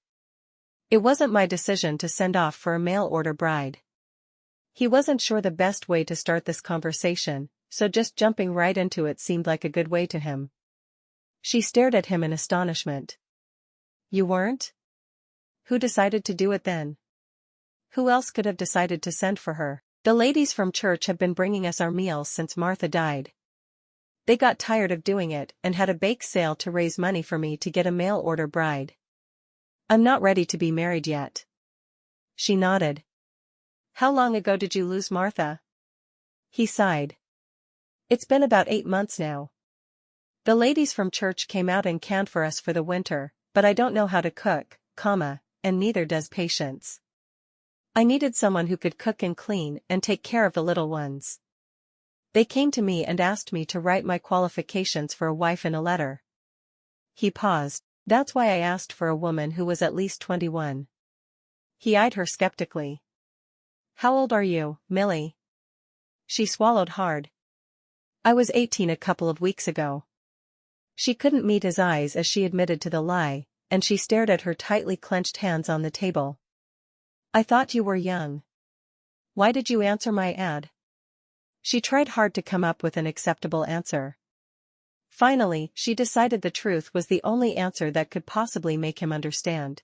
"It wasn't my decision to send off for a mail-order bride." He wasn't sure the best way to start this conversation, so just jumping right into it seemed like a good way to him. She stared at him in astonishment. "You weren't? Who decided to do it then?" "Who else could have decided to send for her? The ladies from church have been bringing us our meals since Martha died. They got tired of doing it and had a bake sale to raise money for me to get a mail-order bride. I'm not ready to be married yet." She nodded. "How long ago did you lose Martha?" He sighed. "It's been about 8 months now. The ladies from church came out and canned for us for the winter, but I don't know how to cook, and neither does Patience. I needed someone who could cook and clean and take care of the little ones. They came to me and asked me to write my qualifications for a wife in a letter." He paused. "That's why I asked for a woman who was at least 21. He eyed her skeptically. "How old are you, Millie?" She swallowed hard. "I was 18 a couple of weeks ago." She couldn't meet his eyes as she admitted to the lie, and she stared at her tightly clenched hands on the table. I thought you were young. Why did you answer my ad? She tried hard to come up with an acceptable answer. Finally, she decided the truth was the only answer that could possibly make him understand.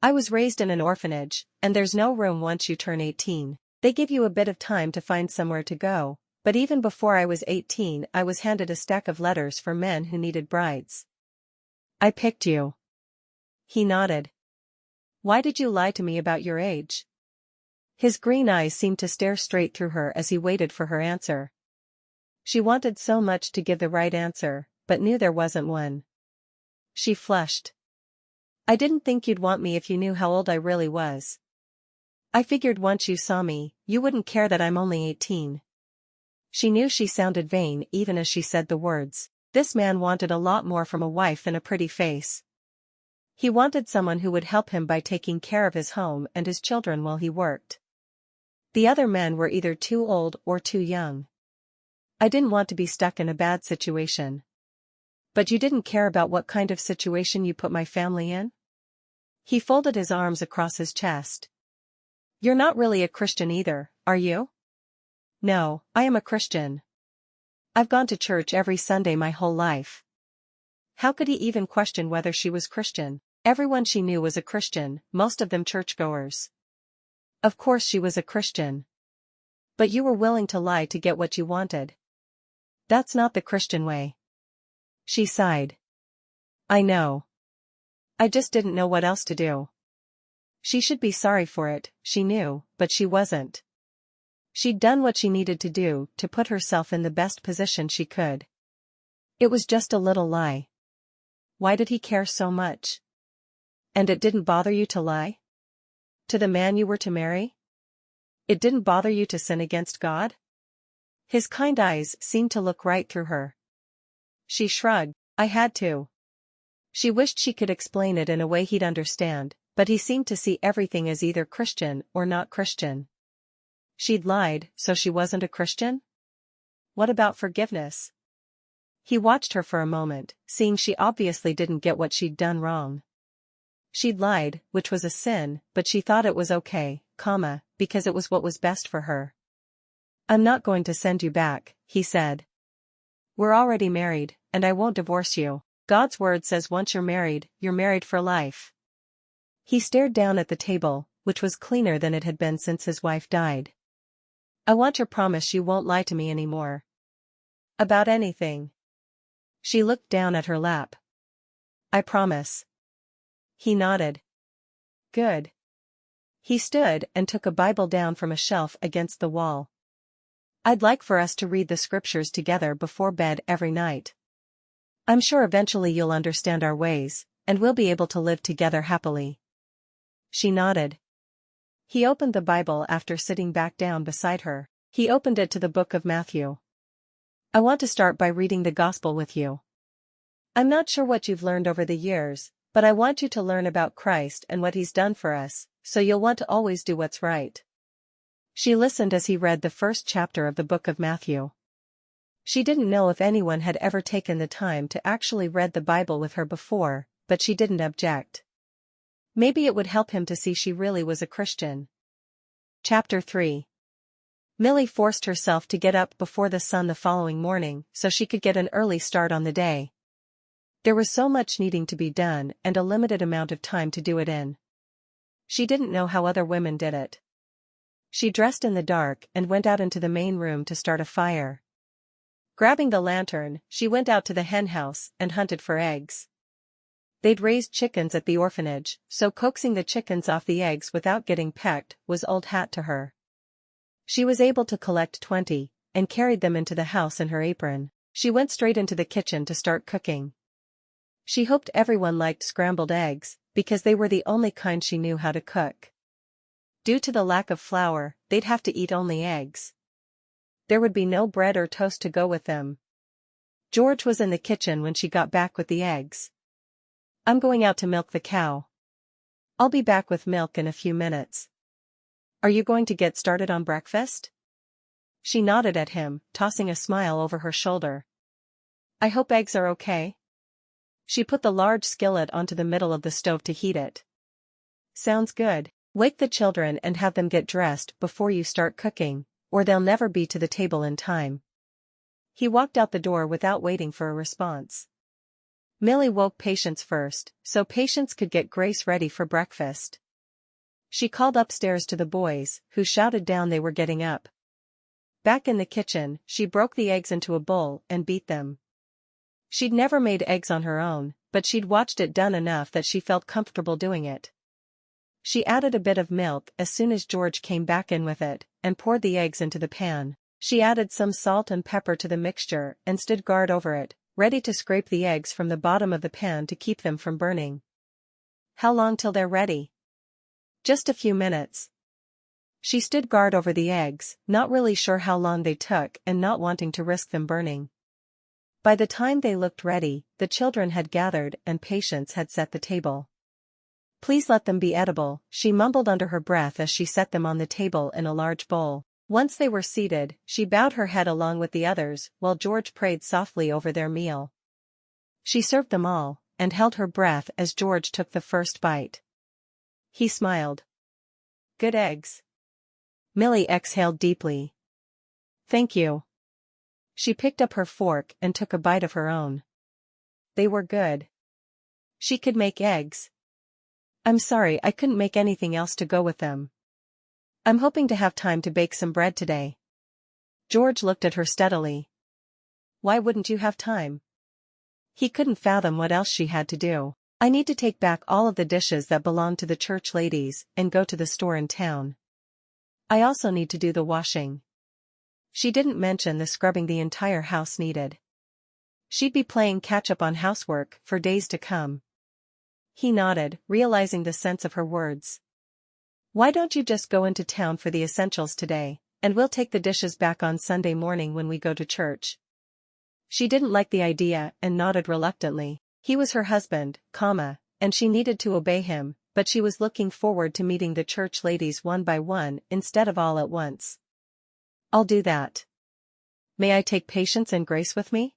I was raised in an orphanage, and there's no room once you turn 18. They give you a bit of time to find somewhere to go, but even before I was 18 I was handed a stack of letters for men who needed brides. I picked you. He nodded. Why did you lie to me about your age? His green eyes seemed to stare straight through her as he waited for her answer. She wanted so much to give the right answer, but knew there wasn't one. She flushed. I didn't think you'd want me if you knew how old I really was. I figured once you saw me, you wouldn't care that I'm only 18. She knew she sounded vain even as she said the words. This man wanted a lot more from a wife than a pretty face. He wanted someone who would help him by taking care of his home and his children while he worked. The other men were either too old or too young. I didn't want to be stuck in a bad situation. But you didn't care about what kind of situation you put my family in? He folded his arms across his chest. You're not really a Christian either, are you? No, I am a Christian. I've gone to church every Sunday my whole life. How could he even question whether she was Christian? Everyone she knew was a Christian, most of them churchgoers. Of course she was a Christian. But you were willing to lie to get what you wanted. That's not the Christian way. She sighed. I know. I just didn't know what else to do. She should be sorry for it, she knew, but she wasn't. She'd done what she needed to do to put herself in the best position she could. It was just a little lie. Why did he care so much? And it didn't bother you to lie? To the man you were to marry? It didn't bother you to sin against God? His kind eyes seemed to look right through her. She shrugged. I had to. She wished she could explain it in a way he'd understand, but he seemed to see everything as either Christian or not Christian. She'd lied, so she wasn't a Christian? What about forgiveness? He watched her for a moment, seeing she obviously didn't get what she'd done wrong. She'd lied, which was a sin, but she thought it was okay, because it was what was best for her. I'm not going to send you back, he said. We're already married, and I won't divorce you. God's word says once you're married for life. He stared down at the table, which was cleaner than it had been since his wife died. I want your promise you won't lie to me anymore. About anything. She looked down at her lap. I promise. He nodded. Good. He stood and took a Bible down from a shelf against the wall. I'd like for us to read the scriptures together before bed every night. I'm sure eventually you'll understand our ways, and we'll be able to live together happily. She nodded. He opened the Bible after sitting back down beside her. He opened it to the book of Matthew. I want to start by reading the gospel with you. I'm not sure what you've learned over the years, but I want you to learn about Christ and what he's done for us, so you'll want to always do what's right. She listened as he read the first chapter of the book of Matthew. She didn't know if anyone had ever taken the time to actually read the Bible with her before, but she didn't object. Maybe it would help him to see she really was a Christian. Chapter 3. Millie forced herself to get up before the sun the following morning so she could get an early start on the day. There was so much needing to be done and a limited amount of time to do it in. She didn't know how other women did it. She dressed in the dark and went out into the main room to start a fire. Grabbing the lantern, she went out to the hen house and hunted for eggs. They'd raised chickens at the orphanage, so coaxing the chickens off the eggs without getting pecked was old hat to her. She was able to collect 20, and carried them into the house in her apron. She went straight into the kitchen to start cooking. She hoped everyone liked scrambled eggs, because they were the only kind she knew how to cook. Due to the lack of flour, they'd have to eat only eggs. There would be no bread or toast to go with them. George was in the kitchen when she got back with the eggs. I'm going out to milk the cow. I'll be back with milk in a few minutes. Are you going to get started on breakfast? She nodded at him, tossing a smile over her shoulder. I hope eggs are okay. She put the large skillet onto the middle of the stove to heat it. Sounds good. Wake the children and have them get dressed before you start cooking, or they'll never be to the table in time. He walked out the door without waiting for a response. Millie woke Patience first, so Patience could get Grace ready for breakfast. She called upstairs to the boys, who shouted down they were getting up. Back in the kitchen, she broke the eggs into a bowl and beat them. She'd never made eggs on her own, but she'd watched it done enough that she felt comfortable doing it. She added a bit of milk as soon as George came back in with it, and poured the eggs into the pan. She added some salt and pepper to the mixture and stood guard over it, ready to scrape the eggs from the bottom of the pan to keep them from burning. How long till they're ready? Just a few minutes. She stood guard over the eggs, not really sure how long they took and not wanting to risk them burning. By the time they looked ready, the children had gathered and Patience had set the table. Please let them be edible, she mumbled under her breath as she set them on the table in a large bowl. Once they were seated, she bowed her head along with the others while George prayed softly over their meal. She served them all, and held her breath as George took the first bite. He smiled. Good eggs. Millie exhaled deeply. Thank you. She picked up her fork and took a bite of her own. They were good. She could make eggs. I'm sorry I couldn't make anything else to go with them. I'm hoping to have time to bake some bread today. George looked at her steadily. Why wouldn't you have time? He couldn't fathom what else she had to do. I need to take back all of the dishes that belong to the church ladies and go to the store in town. I also need to do the washing. She didn't mention the scrubbing the entire house needed. She'd be playing catch-up on housework for days to come. He nodded, realizing the sense of her words. Why don't you just go into town for the essentials today, and we'll take the dishes back on Sunday morning when we go to church? She didn't like the idea and nodded reluctantly. He was her husband, and she needed to obey him, but she was looking forward to meeting the church ladies one by one instead of all at once. I'll do that. May I take Patience and Grace with me?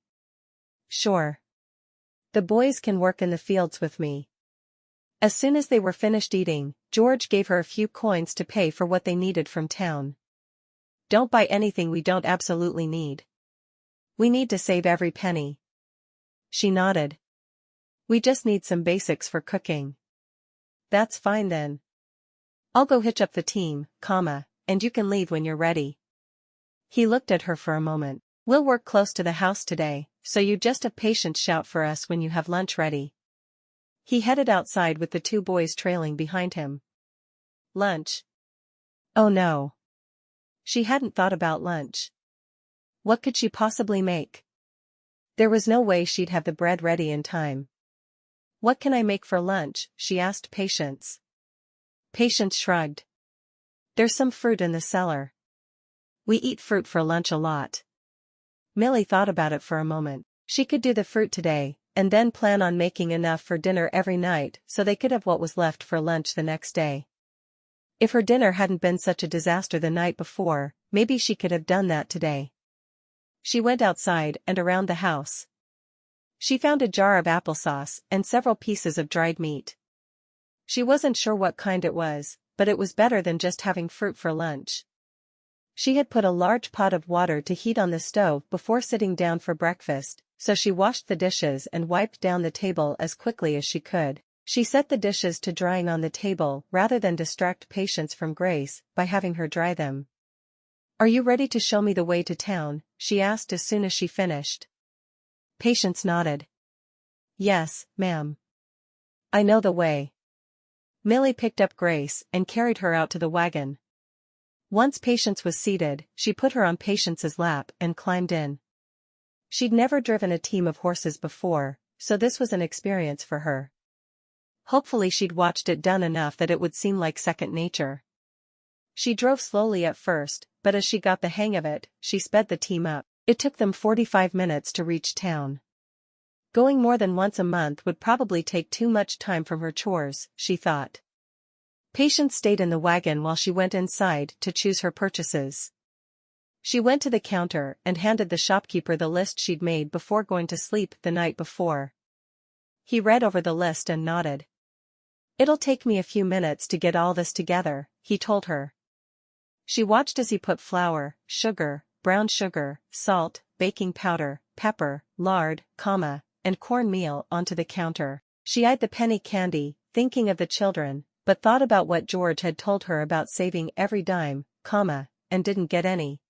Sure. The boys can work in the fields with me. As soon as they were finished eating, George gave her a few coins to pay for what they needed from town. Don't buy anything we don't absolutely need. We need to save every penny. She nodded. We just need some basics for cooking. That's fine then. I'll go hitch up the team, and you can leave when you're ready. He looked at her for a moment. We'll work close to the house today, so you just have Patience shout for us when you have lunch ready. He headed outside with the two boys trailing behind him. Lunch? Oh no. She hadn't thought about lunch. What could she possibly make? There was no way she'd have the bread ready in time. What can I make for lunch? She asked Patience. Patience shrugged. There's some fruit in the cellar. We eat fruit for lunch a lot. Millie thought about it for a moment. She could do the fruit today, and then plan on making enough for dinner every night so they could have what was left for lunch the next day. If her dinner hadn't been such a disaster the night before, maybe she could have done that today. She went outside and around the house. She found a jar of applesauce and several pieces of dried meat. She wasn't sure what kind it was, but it was better than just having fruit for lunch. She had put a large pot of water to heat on the stove before sitting down for breakfast, so she washed the dishes and wiped down the table as quickly as she could. She set the dishes to drying on the table rather than distract Patience from Grace by having her dry them. Are you ready to show me the way to town? She asked as soon as she finished. Patience nodded. Yes, ma'am. I know the way. Millie picked up Grace and carried her out to the wagon. Once Patience was seated, she put her on Patience's lap and climbed in. She'd never driven a team of horses before, so this was an experience for her. Hopefully she'd watched it done enough that it would seem like second nature. She drove slowly at first, but as she got the hang of it, she sped the team up. It took them 45 minutes to reach town. Going more than once a month would probably take too much time from her chores, she thought. Patience stayed in the wagon while she went inside to choose her purchases. She went to the counter and handed the shopkeeper the list she'd made before going to sleep the night before. He read over the list and nodded. "It'll take me a few minutes to get all this together," he told her. She watched as he put flour, sugar, brown sugar, salt, baking powder, pepper, lard, and cornmeal onto the counter. She eyed the penny candy, thinking of the children, but thought about what George had told her about saving every dime, and didn't get any.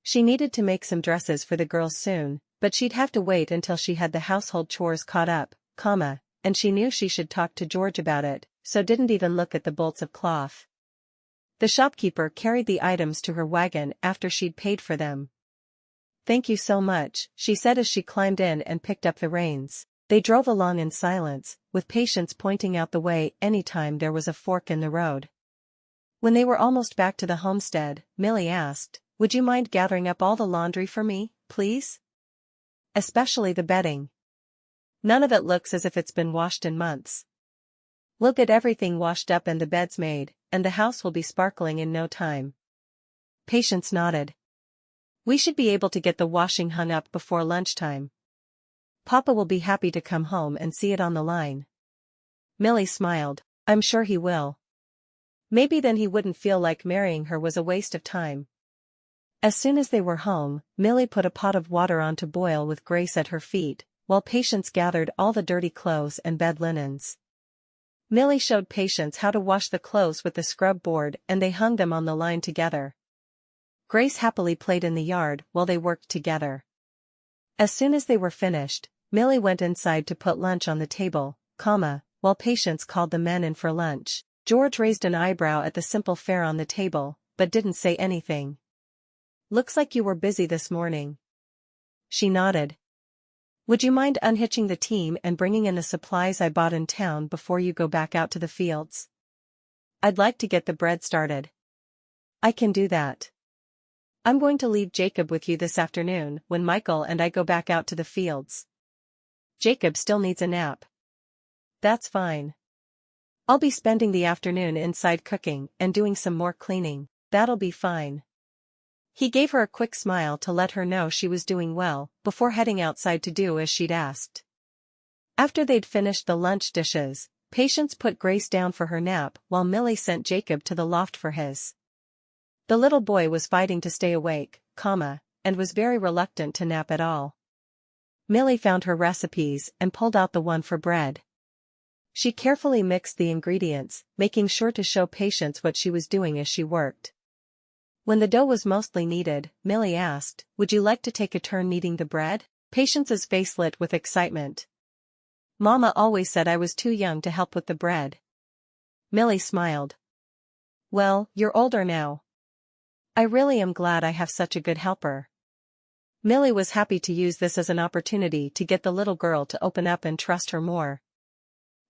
She needed to make some dresses for the girls soon, but she'd have to wait until she had the household chores caught up, and she knew she should talk to George about it, so didn't even look at the bolts of cloth. The shopkeeper carried the items to her wagon after she'd paid for them. "Thank you so much," she said as she climbed in and picked up the reins. They drove along in silence, with Patience pointing out the way anytime there was a fork in the road. When they were almost back to the homestead, Millie asked, "Would you mind gathering up all the laundry for me, please? Especially the bedding. None of it looks as if it's been washed in months. We'll get everything washed up and the beds made, and the house will be sparkling in no time." Patience nodded. "We should be able to get the washing hung up before lunchtime. Papa will be happy to come home and see it on the line." Millie smiled. "I'm sure he will. Maybe then he wouldn't feel like marrying her was a waste of time." As soon as they were home, Millie put a pot of water on to boil with Grace at her feet, while Patience gathered all the dirty clothes and bed linens. Millie showed Patience how to wash the clothes with the scrub board and they hung them on the line together. Grace happily played in the yard while they worked together. As soon as they were finished, Millie went inside to put lunch on the table, while Patience called the men in for lunch. George raised an eyebrow at the simple fare on the table, but didn't say anything. "Looks like you were busy this morning." She nodded. "Would you mind unhitching the team and bringing in the supplies I bought in town before you go back out to the fields? I'd like to get the bread started." "I can do that. I'm going to leave Jacob with you this afternoon when Michael and I go back out to the fields. Jacob still needs a nap." "That's fine. I'll be spending the afternoon inside cooking and doing some more cleaning." "That'll be fine." He gave her a quick smile to let her know she was doing well, before heading outside to do as she'd asked. After they'd finished the lunch dishes, Patience put Grace down for her nap while Millie sent Jacob to the loft for his. The little boy was fighting to stay awake, and was very reluctant to nap at all. Millie found her recipes and pulled out the one for bread. She carefully mixed the ingredients, making sure to show Patience what she was doing as she worked. When the dough was mostly kneaded, Millie asked, "Would you like to take a turn kneading the bread?" Patience's face lit with excitement. "Mama always said I was too young to help with the bread." Millie smiled. "Well, you're older now. I really am glad I have such a good helper." Millie was happy to use this as an opportunity to get the little girl to open up and trust her more.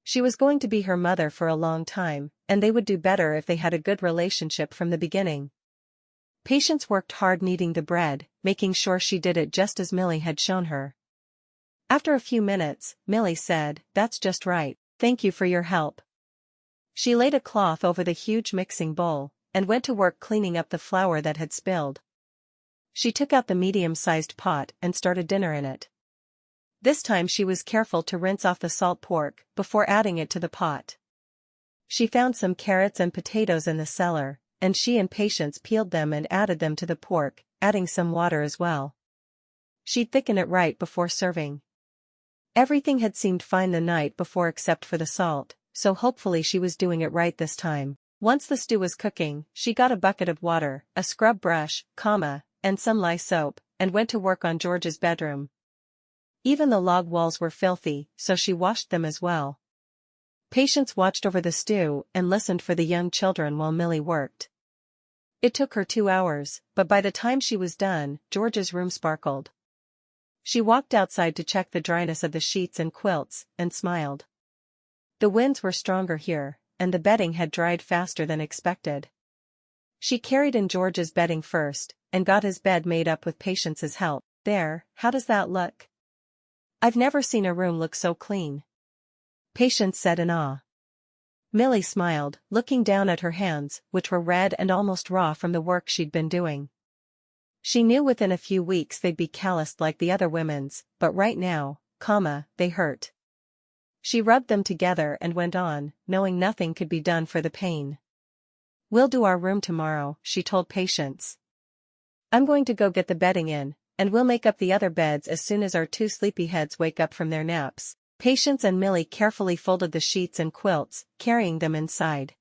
She was going to be her mother for a long time, and they would do better if they had a good relationship from the beginning. Patience worked hard kneading the bread, making sure she did it just as Millie had shown her. After a few minutes, Millie said, "That's just right, thank you for your help." She laid a cloth over the huge mixing bowl, and went to work cleaning up the flour that had spilled. She took out the medium-sized pot and started dinner in it. This time she was careful to rinse off the salt pork before adding it to the pot. She found some carrots and potatoes in the cellar, and she and Patience peeled them and added them to the pork, adding some water as well. She'd thicken it right before serving. Everything had seemed fine the night before except for the salt, so hopefully she was doing it right this time. Once the stew was cooking, she got a bucket of water, a scrub brush, and some lye soap, and went to work on George's bedroom. Even the log walls were filthy, so she washed them as well. Patience watched over the stew and listened for the young children while Millie worked. It took her 2 hours, but by the time she was done, George's room sparkled. She walked outside to check the dryness of the sheets and quilts, and smiled. The winds were stronger here, and the bedding had dried faster than expected. She carried in George's bedding first, and got his bed made up with Patience's help. "There, how does that look? I've never seen a room look so clean," Patience said in awe. Millie smiled, looking down at her hands, which were red and almost raw from the work she'd been doing. She knew within a few weeks they'd be calloused like the other women's, but right now, they hurt. She rubbed them together and went on, knowing nothing could be done for the pain. "We'll do our room tomorrow," she told Patience. "I'm going to go get the bedding in, and we'll make up the other beds as soon as our two sleepyheads wake up from their naps." Patience and Millie carefully folded the sheets and quilts, carrying them inside.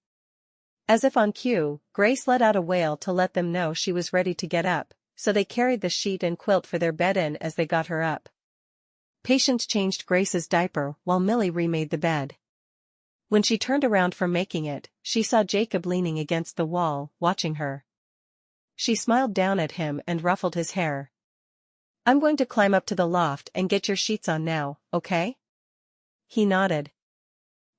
As if on cue, Grace let out a wail to let them know she was ready to get up, so they carried the sheet and quilt for their bed in as they got her up. Patience changed Grace's diaper while Millie remade the bed. When she turned around from making it, she saw Jacob leaning against the wall, watching her. She smiled down at him and ruffled his hair. "I'm going to climb up to the loft and get your sheets on now, okay?" He nodded.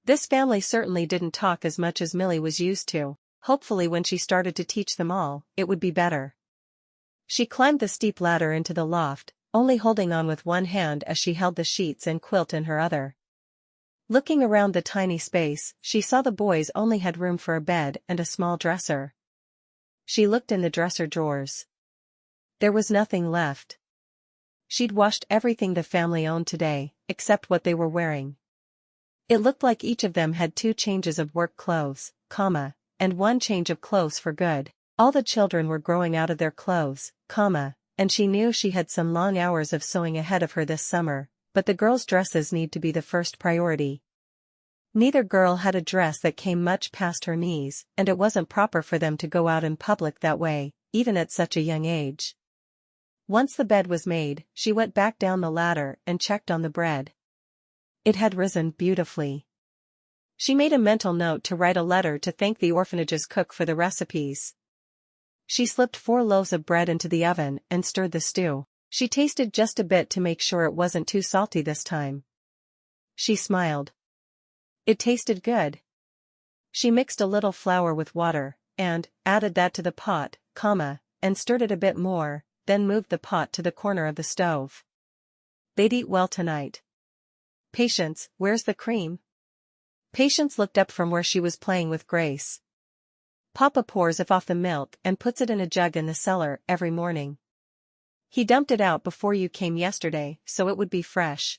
This family certainly didn't talk as much as Millie was used to. Hopefully when she started to teach them all, it would be better. She climbed the steep ladder into the loft, only holding on with one hand as she held the sheets and quilt in her other. Looking around the tiny space, she saw the boys only had room for a bed and a small dresser. She looked in the dresser drawers. There was nothing left. She'd washed everything the family owned today, except what they were wearing. It looked like each of them had 2 changes of work clothes, and 1 change of clothes for good. All the children were growing out of their clothes, and she knew she had some long hours of sewing ahead of her this summer, but the girls' dresses need to be the first priority. Neither girl had a dress that came much past her knees, and it wasn't proper for them to go out in public that way, even at such a young age. Once the bed was made, she went back down the ladder and checked on the bread. It had risen beautifully. She made a mental note to write a letter to thank the orphanage's cook for the recipes. She slipped 4 loaves of bread into the oven and stirred the stew. She tasted just a bit to make sure it wasn't too salty this time. She smiled. It tasted good. She mixed a little flour with water, and added that to the pot, and stirred it a bit more, then moved the pot to the corner of the stove. "They'd eat well tonight." "Patience, where's the cream?" Patience looked up from where she was playing with Grace. "Papa pours it off the milk and puts it in a jug in the cellar every morning. He dumped it out before you came yesterday, so it would be fresh."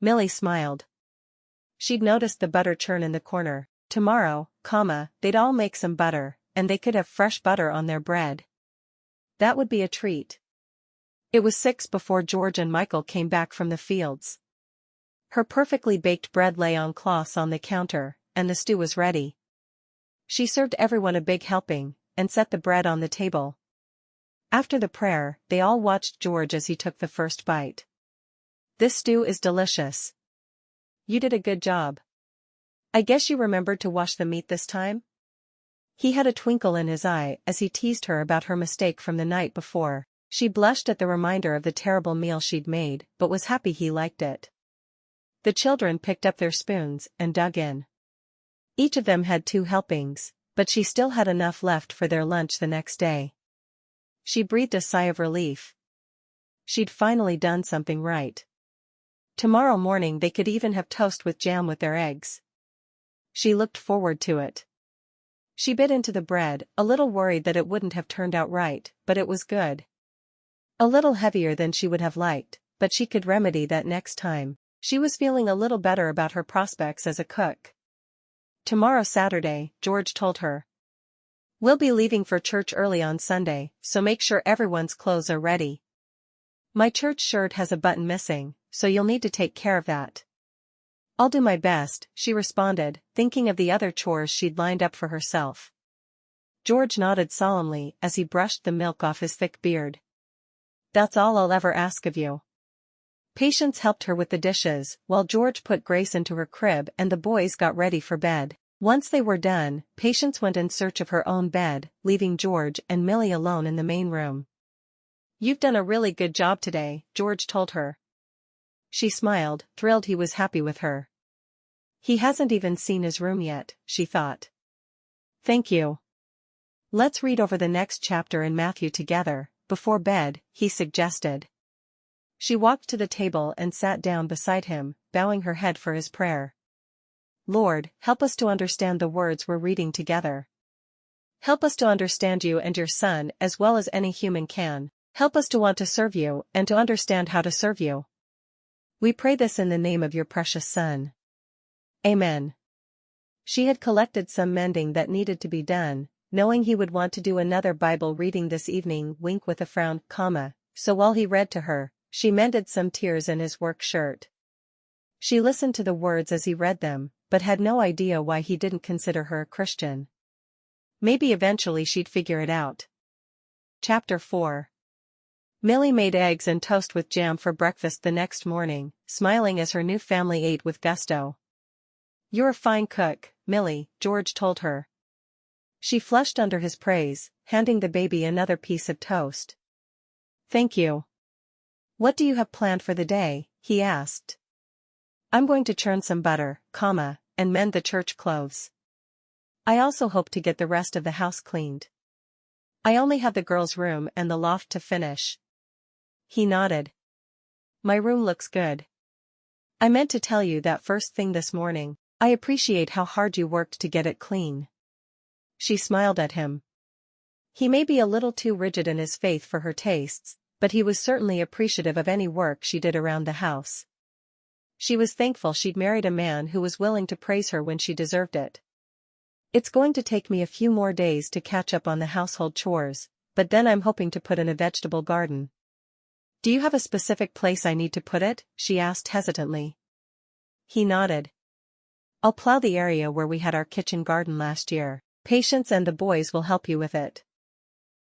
Millie smiled. She'd noticed the butter churn in the corner. Tomorrow, they'd all make some butter, and they could have fresh butter on their bread. That would be a treat. It was 6 before George and Michael came back from the fields. Her perfectly baked bread lay on cloths on the counter, and the stew was ready. She served everyone a big helping, and set the bread on the table. After the prayer, they all watched George as he took the first bite. "This stew is delicious. You did a good job. I guess you remembered to wash the meat this time?" He had a twinkle in his eye as he teased her about her mistake from the night before. She blushed at the reminder of the terrible meal she'd made, but was happy he liked it. The children picked up their spoons and dug in. Each of them had 2 helpings, but she still had enough left for their lunch the next day. She breathed a sigh of relief. She'd finally done something right. Tomorrow morning they could even have toast with jam with their eggs. She looked forward to it. She bit into the bread, a little worried that it wouldn't have turned out right, but it was good. A little heavier than she would have liked, but she could remedy that next time. She was feeling a little better about her prospects as a cook. "Tomorrow Saturday," George told her. "We'll be leaving for church early on Sunday, so make sure everyone's clothes are ready. My church shirt has a button missing, so you'll need to take care of that." "I'll do my best," she responded, thinking of the other chores she'd lined up for herself. George nodded solemnly as he brushed the milk off his thick beard. "That's all I'll ever ask of you." Patience helped her with the dishes, while George put Grace into her crib and the boys got ready for bed. Once they were done, Patience went in search of her own bed, leaving George and Millie alone in the main room. "You've done a really good job today," George told her. She smiled, thrilled he was happy with her. He hasn't even seen his room yet, she thought. "Thank you. Let's read over the next chapter in Matthew together, before bed," he suggested. She walked to the table and sat down beside him, bowing her head for his prayer. "Lord, help us to understand the words we're reading together. Help us to understand you and your son as well as any human can. Help us to want to serve you and to understand how to serve you. We pray this in the name of your precious Son. Amen. She had collected some mending that needed to be done, knowing he would want to do another Bible reading this evening, wink with a frown, so while he read to her, she mended some tears in his work shirt. She listened to the words as he read them, but had no idea why he didn't consider her a Christian. Maybe eventually she'd figure it out. Chapter 4. Millie made eggs and toast with jam for breakfast the next morning, smiling as her new family ate with gusto. "You're a fine cook, Millie," George told her. She flushed under his praise, handing the baby another piece of toast. "Thank you. What do you have planned for the day?" he asked. "I'm going to churn some butter, and mend the church clothes. I also hope to get the rest of the house cleaned. I only have the girls' room and the loft to finish." He nodded. "My room looks good. I meant to tell you that first thing this morning. I appreciate how hard you worked to get it clean." She smiled at him. He may be a little too rigid in his faith for her tastes, but he was certainly appreciative of any work she did around the house. She was thankful she'd married a man who was willing to praise her when she deserved it. "It's going to take me a few more days to catch up on the household chores, but then I'm hoping to put in a vegetable garden." "Do you have a specific place I need to put it?" she asked hesitantly. He nodded. "I'll plow the area where we had our kitchen garden last year. Patience and the boys will help you with it."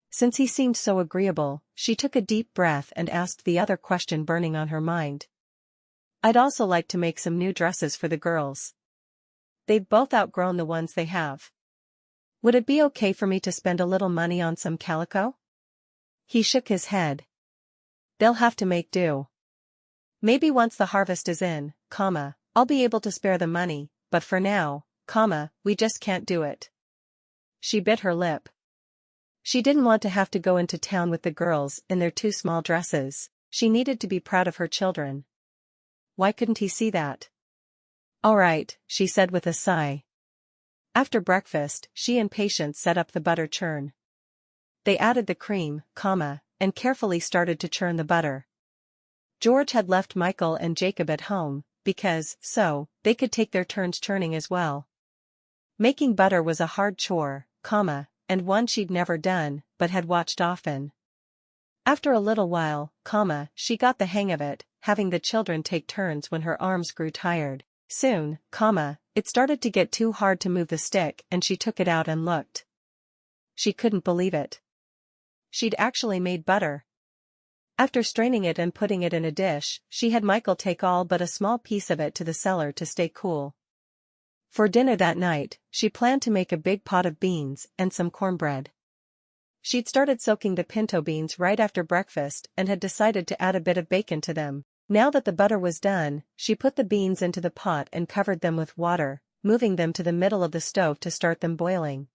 Since he seemed so agreeable, she took a deep breath and asked the other question burning on her mind. "I'd also like to make some new dresses for the girls. They've both outgrown the ones they have. Would it be okay for me to spend a little money on some calico?" He shook his head. "They'll have to make do. Maybe once the harvest is in, I'll be able to spare the money, but for now, we just can't do it." She bit her lip. She didn't want to have to go into town with the girls in their too small dresses. She needed to be proud of her children. Why couldn't he see that? "All right," she said with a sigh. After breakfast, she and Patience set up the butter churn. They added the cream, and carefully started to churn the butter. George had left Michael and Jacob at home, because, they could take their turns churning as well. Making butter was a hard chore, and one she'd never done, but had watched often. After a little while, she got the hang of it, having the children take turns when her arms grew tired. Soon, it started to get too hard to move the stick and she took it out and looked. She couldn't believe it. She'd actually made butter. After straining it and putting it in a dish, she had Michael take all but a small piece of it to the cellar to stay cool. For dinner that night, she planned to make a big pot of beans and some cornbread. She'd started soaking the pinto beans right after breakfast and had decided to add a bit of bacon to them. Now that the butter was done, she put the beans into the pot and covered them with water, moving them to the middle of the stove to start them boiling.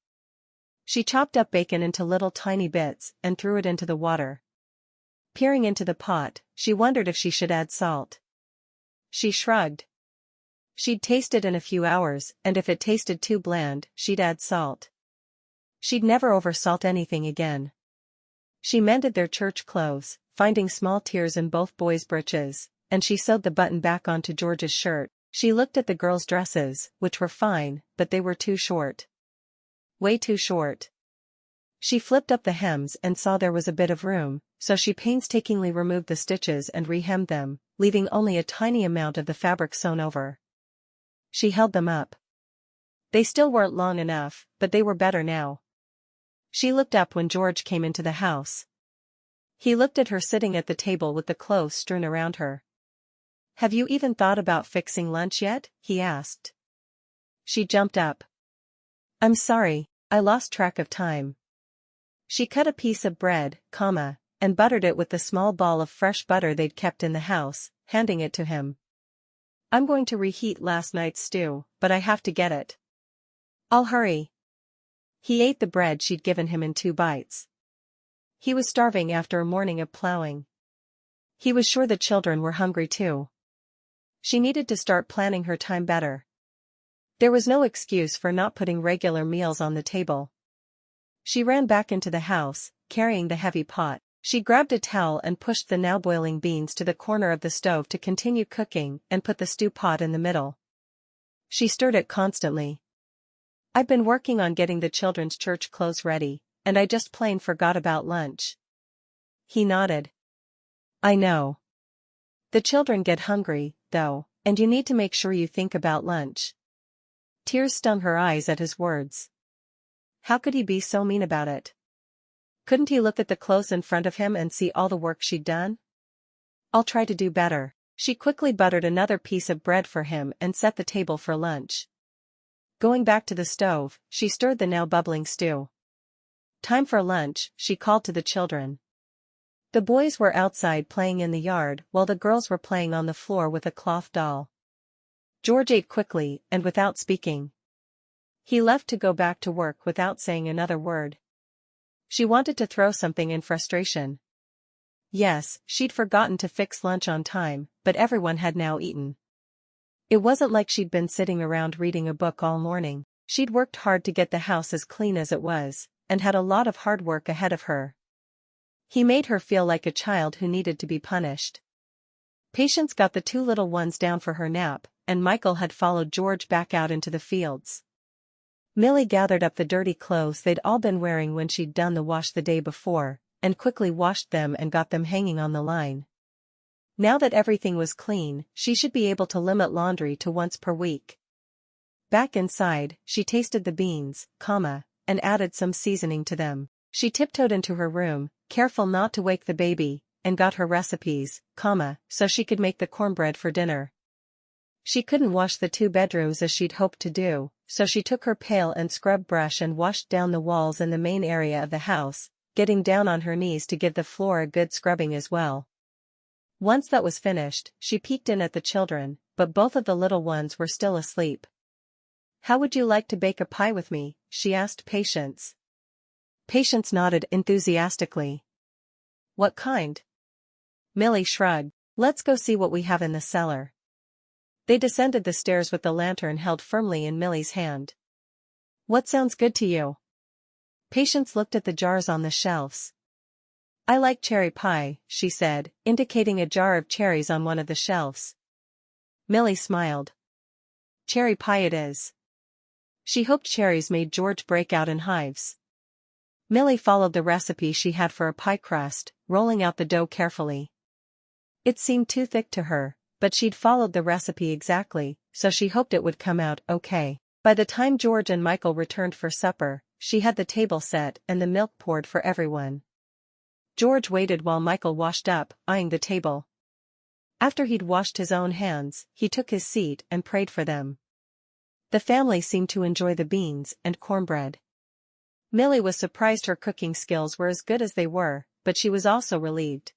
She chopped up bacon into little tiny bits and threw it into the water. Peering into the pot, she wondered if she should add salt. She shrugged. She'd taste it in a few hours, and if it tasted too bland, she'd add salt. She'd never oversalt anything again. She mended their church clothes, finding small tears in both boys' breeches, and she sewed the button back onto George's shirt. She looked at the girls' dresses, which were fine, but they were too short. Way too short. She flipped up the hems and saw there was a bit of room, so she painstakingly removed the stitches and re-hemmed them, leaving only a tiny amount of the fabric sewn over. She held them up. They still weren't long enough, but they were better now. She looked up when George came into the house. He looked at her sitting at the table with the clothes strewn around her. "Have you even thought about fixing lunch yet?" he asked. She jumped up. "I'm sorry, I lost track of time." She cut a piece of bread, and buttered it with the small ball of fresh butter they'd kept in the house, handing it to him. "I'm going to reheat last night's stew, but I have to get it." "I'll hurry." He ate the bread she'd given him in 2 bites. He was starving after a morning of plowing. He was sure the children were hungry too. She needed to start planning her time better. There was no excuse for not putting regular meals on the table. She ran back into the house, carrying the heavy pot. She grabbed a towel and pushed the now boiling beans to the corner of the stove to continue cooking and put the stew pot in the middle. She stirred it constantly. "I've been working on getting the children's church clothes ready, and I just plain forgot about lunch." He nodded. "I know. The children get hungry, though, and you need to make sure you think about lunch." Tears stung her eyes at his words. How could he be so mean about it? Couldn't he look at the clothes in front of him and see all the work she'd done? "I'll try to do better." She quickly buttered another piece of bread for him and set the table for lunch. Going back to the stove, she stirred the now bubbling stew. "Time for lunch," she called to the children. The boys were outside playing in the yard while the girls were playing on the floor with a cloth doll. George ate quickly and without speaking. He left to go back to work without saying another word. She wanted to throw something in frustration. Yes, she'd forgotten to fix lunch on time, but everyone had now eaten. It wasn't like she'd been sitting around reading a book all morning. She'd worked hard to get the house as clean as it was, and had a lot of hard work ahead of her. He made her feel like a child who needed to be punished. Patience got the two little ones down for her nap, and Michael had followed George back out into the fields. Millie gathered up the dirty clothes they'd all been wearing when she'd done the wash the day before, and quickly washed them and got them hanging on the line. Now that everything was clean, she should be able to limit laundry to once per week. Back inside, she tasted the beans, and added some seasoning to them. She tiptoed into her room, careful not to wake the baby, and got her recipes, so she could make the cornbread for dinner. She couldn't wash the 2 bedrooms as she'd hoped to do, so she took her pail and scrub brush and washed down the walls in the main area of the house, getting down on her knees to give the floor a good scrubbing as well. Once that was finished, she peeked in at the children, but both of the little ones were still asleep. "How would you like to bake a pie with me?" she asked Patience. Patience nodded enthusiastically. "What kind?" Millie shrugged. "Let's go see what we have in the cellar." They descended the stairs with the lantern held firmly in Millie's hand. "What sounds good to you?" Patience looked at the jars on the shelves. "I like cherry pie," she said, indicating a jar of cherries on one of the shelves. Millie smiled. "Cherry pie it is." She hoped cherries made George break out in hives. Millie followed the recipe she had for a pie crust, rolling out the dough carefully. It seemed too thick to her, but she'd followed the recipe exactly, so she hoped it would come out okay. By the time George and Michael returned for supper, she had the table set and the milk poured for everyone. George waited while Michael washed up, eyeing the table. After he'd washed his own hands, he took his seat and prayed for them. The family seemed to enjoy the beans and cornbread. Millie was surprised her cooking skills were as good as they were, but she was also relieved.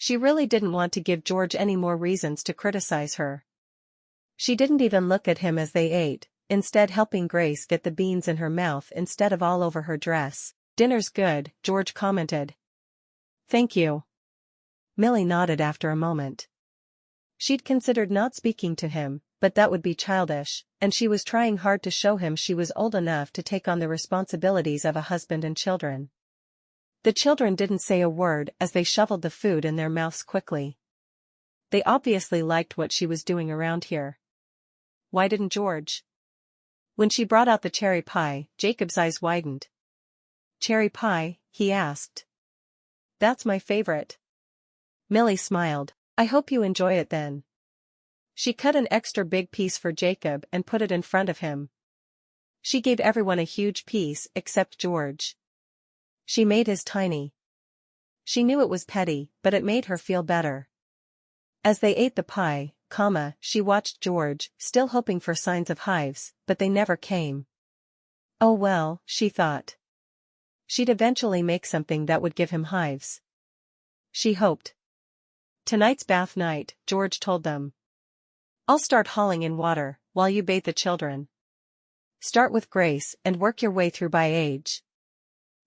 She really didn't want to give George any more reasons to criticize her. She didn't even look at him as they ate, instead helping Grace get the beans in her mouth instead of all over her dress. "Dinner's good," George commented. "Thank you." Millie nodded after a moment. She'd considered not speaking to him, but that would be childish, and she was trying hard to show him she was old enough to take on the responsibilities of a husband and children. The children didn't say a word as they shoveled the food in their mouths quickly. They obviously liked what she was doing around here. Why didn't George? When she brought out the cherry pie, Jacob's eyes widened. "Cherry pie?" he asked. "That's my favorite." Millie smiled. "I hope you enjoy it then." She cut an extra big piece for Jacob and put it in front of him. She gave everyone a huge piece except George. She made his tiny. She knew it was petty, but it made her feel better. As they ate the pie, she watched George, still hoping for signs of hives, but they never came. Oh well, she thought. She'd eventually make something that would give him hives. She hoped. "Tonight's bath night," George told them. "I'll start hauling in water, while you bathe the children. Start with Grace and work your way through by age.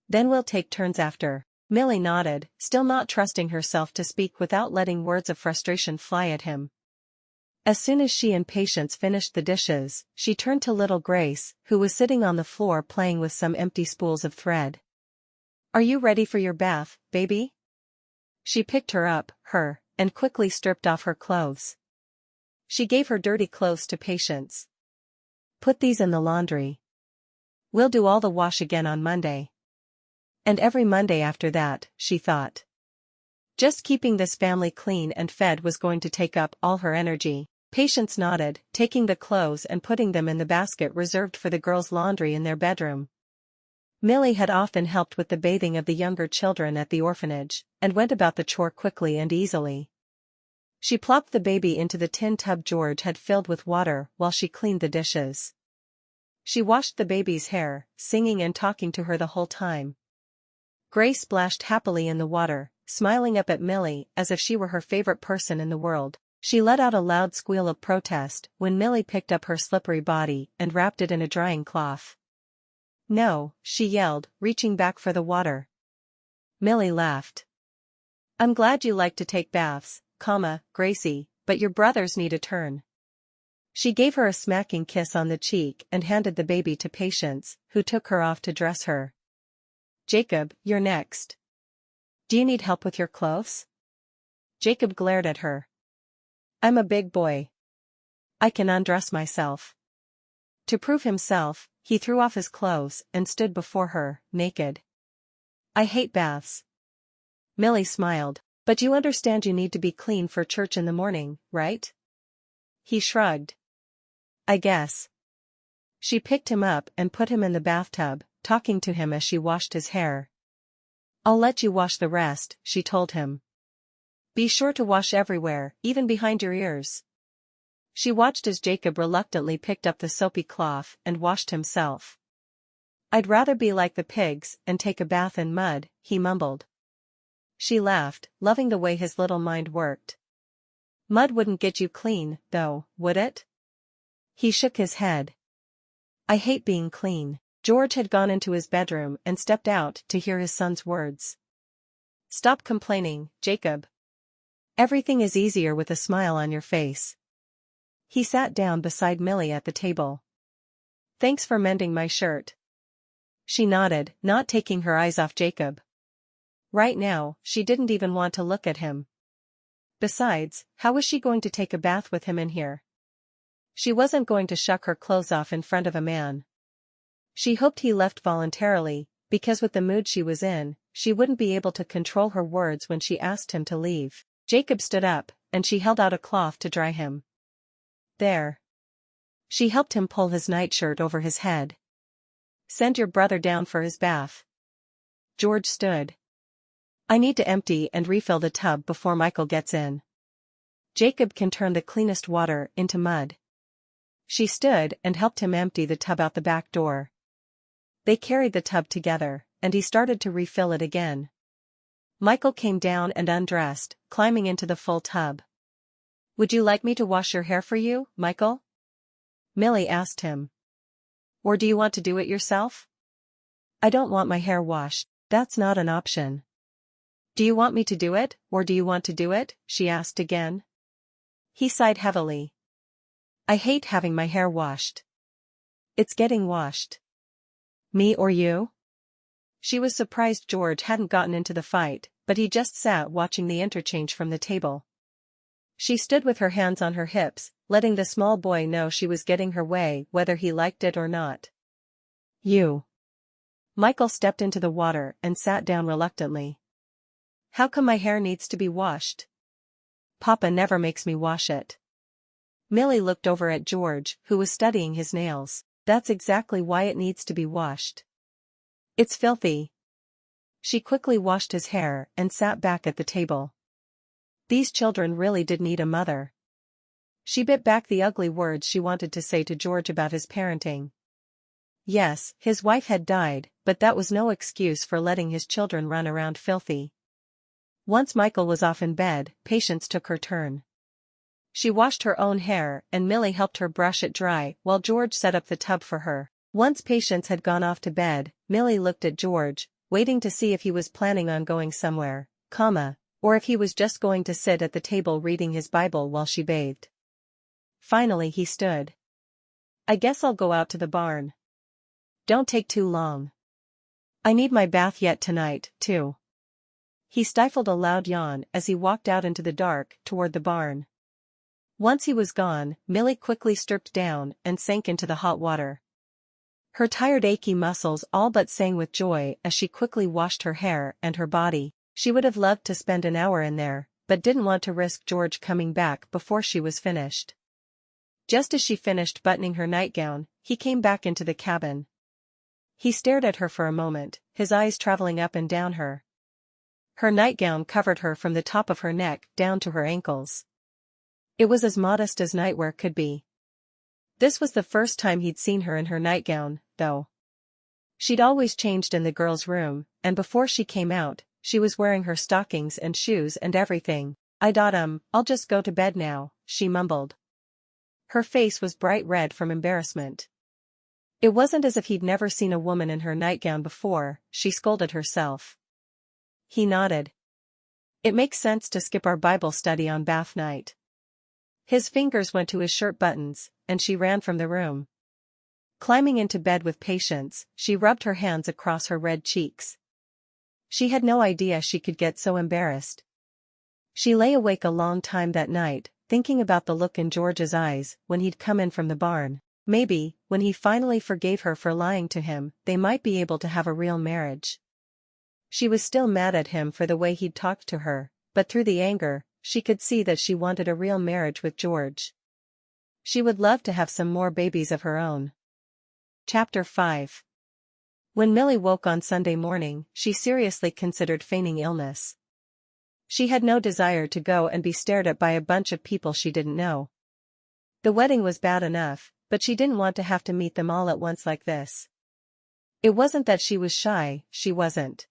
Then we'll take turns after." Millie nodded, still not trusting herself to speak without letting words of frustration fly at him. As soon as she and Patience finished the dishes, she turned to little Grace, who was sitting on the floor playing with some empty spools of thread. "Are you ready for your bath, baby?" She picked her up, and quickly stripped off her clothes. She gave her dirty clothes to Patience. "Put these in the laundry. We'll do all the wash again on Monday." And every Monday after that, she thought. Just keeping this family clean and fed was going to take up all her energy. Patience nodded, taking the clothes and putting them in the basket reserved for the girls' laundry in their bedroom. Millie had often helped with the bathing of the younger children at the orphanage, and went about the chore quickly and easily. She plopped the baby into the tin tub George had filled with water while she cleaned the dishes. She washed the baby's hair, singing and talking to her the whole time. Grace splashed happily in the water, smiling up at Millie as if she were her favorite person in the world. She let out a loud squeal of protest when Millie picked up her slippery body and wrapped it in a drying cloth. "No," she yelled, reaching back for the water. Millie laughed. "I'm glad you like to take baths, Gracie, but your brothers need a turn." She gave her a smacking kiss on the cheek and handed the baby to Patience, who took her off to dress her. "Jacob, you're next. Do you need help with your clothes?" Jacob glared at her. "I'm a big boy. I can undress myself." To prove himself, he threw off his clothes and stood before her, naked. "I hate baths." Millie smiled. "But you understand you need to be clean for church in the morning, right?" He shrugged. "I guess." She picked him up and put him in the bathtub, talking to him as she washed his hair. "I'll let you wash the rest," she told him. "Be sure to wash everywhere, even behind your ears." She watched as Jacob reluctantly picked up the soapy cloth and washed himself. "I'd rather be like the pigs and take a bath in mud," he mumbled. She laughed, loving the way his little mind worked. "Mud wouldn't get you clean, though, would it?" He shook his head. "I hate being clean." George had gone into his bedroom and stepped out to hear his son's words. "Stop complaining, Jacob. Everything is easier with a smile on your face." He sat down beside Millie at the table. "Thanks for mending my shirt." She nodded, not taking her eyes off Jacob. Right now, she didn't even want to look at him. Besides, how was she going to take a bath with him in here? She wasn't going to shuck her clothes off in front of a man. She hoped he left voluntarily, because with the mood she was in, she wouldn't be able to control her words when she asked him to leave. Jacob stood up, and she held out a cloth to dry him. "There." She helped him pull his nightshirt over his head. "Send your brother down for his bath." George stood. "I need to empty and refill the tub before Michael gets in. Jacob can turn the cleanest water into mud." She stood and helped him empty the tub out the back door. They carried the tub together, and he started to refill it again. Michael came down and undressed, climbing into the full tub. "Would you like me to wash your hair for you, Michael?" Millie asked him. "Or do you want to do it yourself?" "I don't want my hair washed, that's not an option." "Do you want me to do it, or do you want to do it?" she asked again. He sighed heavily. "I hate having my hair washed. It's getting washed." "Me or you?" She was surprised George hadn't gotten into the fight, but he just sat watching the interchange from the table. She stood with her hands on her hips, letting the small boy know she was getting her way whether he liked it or not. "You." Michael stepped into the water and sat down reluctantly. "How come my hair needs to be washed?" "Papa never makes me wash it." Millie looked over at George, who was studying his nails. "That's exactly why it needs to be washed. It's filthy." She quickly washed his hair and sat back at the table. These children really did need a mother. She bit back the ugly words she wanted to say to George about his parenting. Yes, his wife had died, but that was no excuse for letting his children run around filthy. Once Michael was off in bed, Patience took her turn. She washed her own hair and Millie helped her brush it dry while George set up the tub for her. Once Patience had gone off to bed, Millie looked at George, waiting to see if he was planning on going somewhere, or if he was just going to sit at the table reading his Bible while she bathed. Finally he stood. "I guess I'll go out to the barn. Don't take too long. I need my bath yet tonight, too." He stifled a loud yawn as he walked out into the dark toward the barn. Once he was gone, Millie quickly stripped down and sank into the hot water. Her tired achy muscles all but sang with joy as she quickly washed her hair and her body. She would have loved to spend an hour in there, but didn't want to risk George coming back before she was finished. Just as she finished buttoning her nightgown, he came back into the cabin. He stared at her for a moment, his eyes traveling up and down her. Her nightgown covered her from the top of her neck down to her ankles. It was as modest as nightwear could be. This was the first time he'd seen her in her nightgown, though. She'd always changed in the girls' room, and before she came out, she was wearing her stockings and shoes and everything. I'll just go to bed now," she mumbled. Her face was bright red from embarrassment. It wasn't as if he'd never seen a woman in her nightgown before, she scolded herself. He nodded. "It makes sense to skip our Bible study on bath night." His fingers went to his shirt buttons, and she ran from the room. Climbing into bed with patience, she rubbed her hands across her red cheeks. She had no idea she could get so embarrassed. She lay awake a long time that night, thinking about the look in George's eyes when he'd come in from the barn. Maybe, when he finally forgave her for lying to him, they might be able to have a real marriage. She was still mad at him for the way he'd talked to her, but through the anger, she could see that she wanted a real marriage with George. She would love to have some more babies of her own. Chapter 5. When Millie woke on Sunday morning, she seriously considered feigning illness. She had no desire to go and be stared at by a bunch of people she didn't know. The wedding was bad enough, but she didn't want to have to meet them all at once like this. It wasn't that she was shy, she wasn't.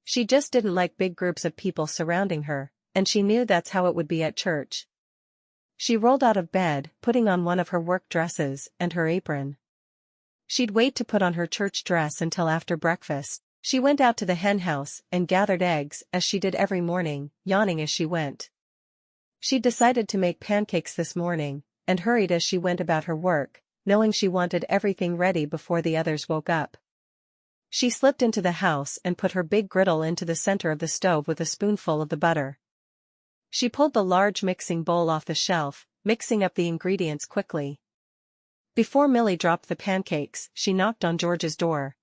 She just didn't like big groups of people surrounding her, and she knew that's how it would be at church. She rolled out of bed, putting on one of her work dresses and her apron. She'd wait to put on her church dress until after breakfast. She went out to the hen house and gathered eggs as she did every morning, yawning as she went. She'd decided to make pancakes this morning, and hurried as she went about her work, knowing she wanted everything ready before the others woke up. She slipped into the house and put her big griddle into the center of the stove with a spoonful of the butter. She pulled the large mixing bowl off the shelf, mixing up the ingredients quickly. Before Millie dropped the pancakes, she knocked on George's door.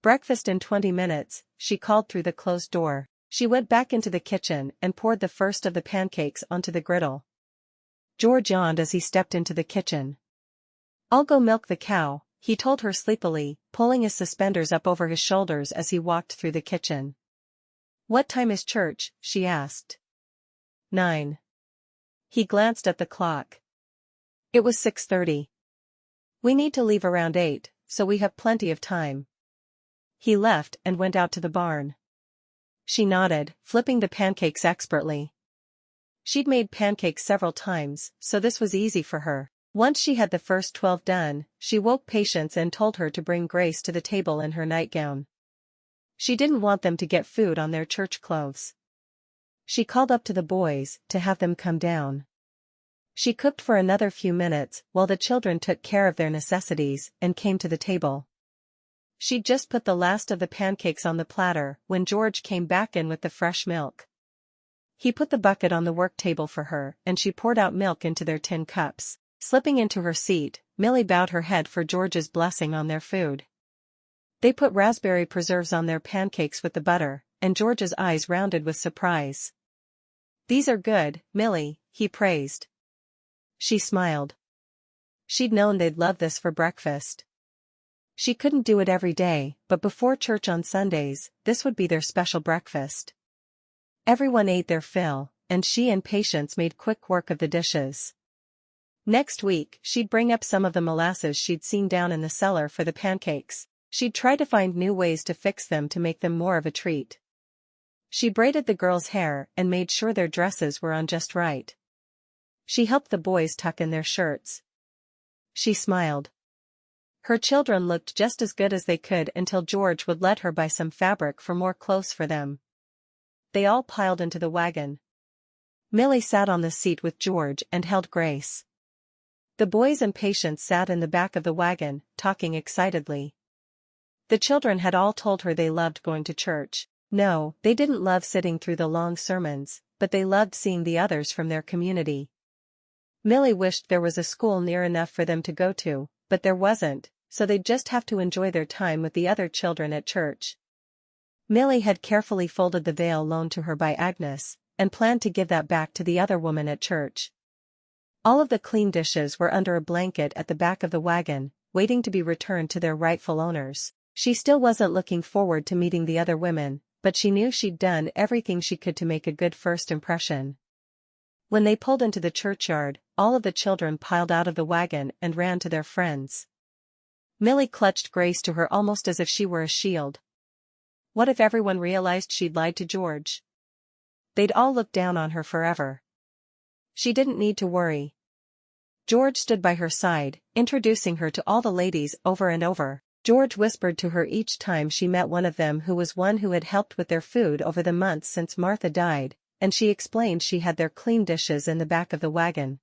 "Breakfast in 20 minutes, she called through the closed door. She went back into the kitchen and poured the first of the pancakes onto the griddle. George yawned as he stepped into the kitchen. "I'll go milk the cow," he told her sleepily, pulling his suspenders up over his shoulders as he walked through the kitchen. "What time is church?" she asked. 9. He glanced at the clock. It was 6:30. "We need to leave around 8, so we have plenty of time." He left and went out to the barn. She nodded, flipping the pancakes expertly. She'd made pancakes several times, so this was easy for her. Once she had the first 12 done, she woke Patience and told her to bring Grace to the table in her nightgown. She didn't want them to get food on their church clothes. She called up to the boys to have them come down. She cooked for another few minutes while the children took care of their necessities and came to the table. She'd just put the last of the pancakes on the platter when George came back in with the fresh milk. He put the bucket on the work table for her and she poured out milk into their tin cups. Slipping into her seat, Millie bowed her head for George's blessing on their food. They put raspberry preserves on their pancakes with the butter, and George's eyes rounded with surprise. "These are good, Millie," he praised. She smiled. She'd known they'd love this for breakfast. She couldn't do it every day, but before church on Sundays, this would be their special breakfast. Everyone ate their fill, and she and Patience made quick work of the dishes. Next week, she'd bring up some of the molasses she'd seen down in the cellar for the pancakes. She'd try to find new ways to fix them to make them more of a treat. She braided the girls' hair and made sure their dresses were on just right. She helped the boys tuck in their shirts. She smiled. Her children looked just as good as they could until George would let her buy some fabric for more clothes for them. They all piled into the wagon. Millie sat on the seat with George and held Grace. The boys and Patience sat in the back of the wagon, talking excitedly. The children had all told her they loved going to church. No, they didn't love sitting through the long sermons, but they loved seeing the others from their community. Millie wished there was a school near enough for them to go to, but there wasn't, so they'd just have to enjoy their time with the other children at church. Millie had carefully folded the veil loaned to her by Agnes, and planned to give that back to the other woman at church. All of the clean dishes were under a blanket at the back of the wagon, waiting to be returned to their rightful owners. She still wasn't looking forward to meeting the other women, but she knew she'd done everything she could to make a good first impression. When they pulled into the churchyard, all of the children piled out of the wagon and ran to their friends. Millie clutched Grace to her almost as if she were a shield. What if everyone realized she'd lied to George? They'd all look down on her forever. She didn't need to worry. George stood by her side, introducing her to all the ladies over and over. George whispered to her each time she met one of them who was one who had helped with their food over the months since Martha died, and she explained she had their clean dishes in the back of the wagon.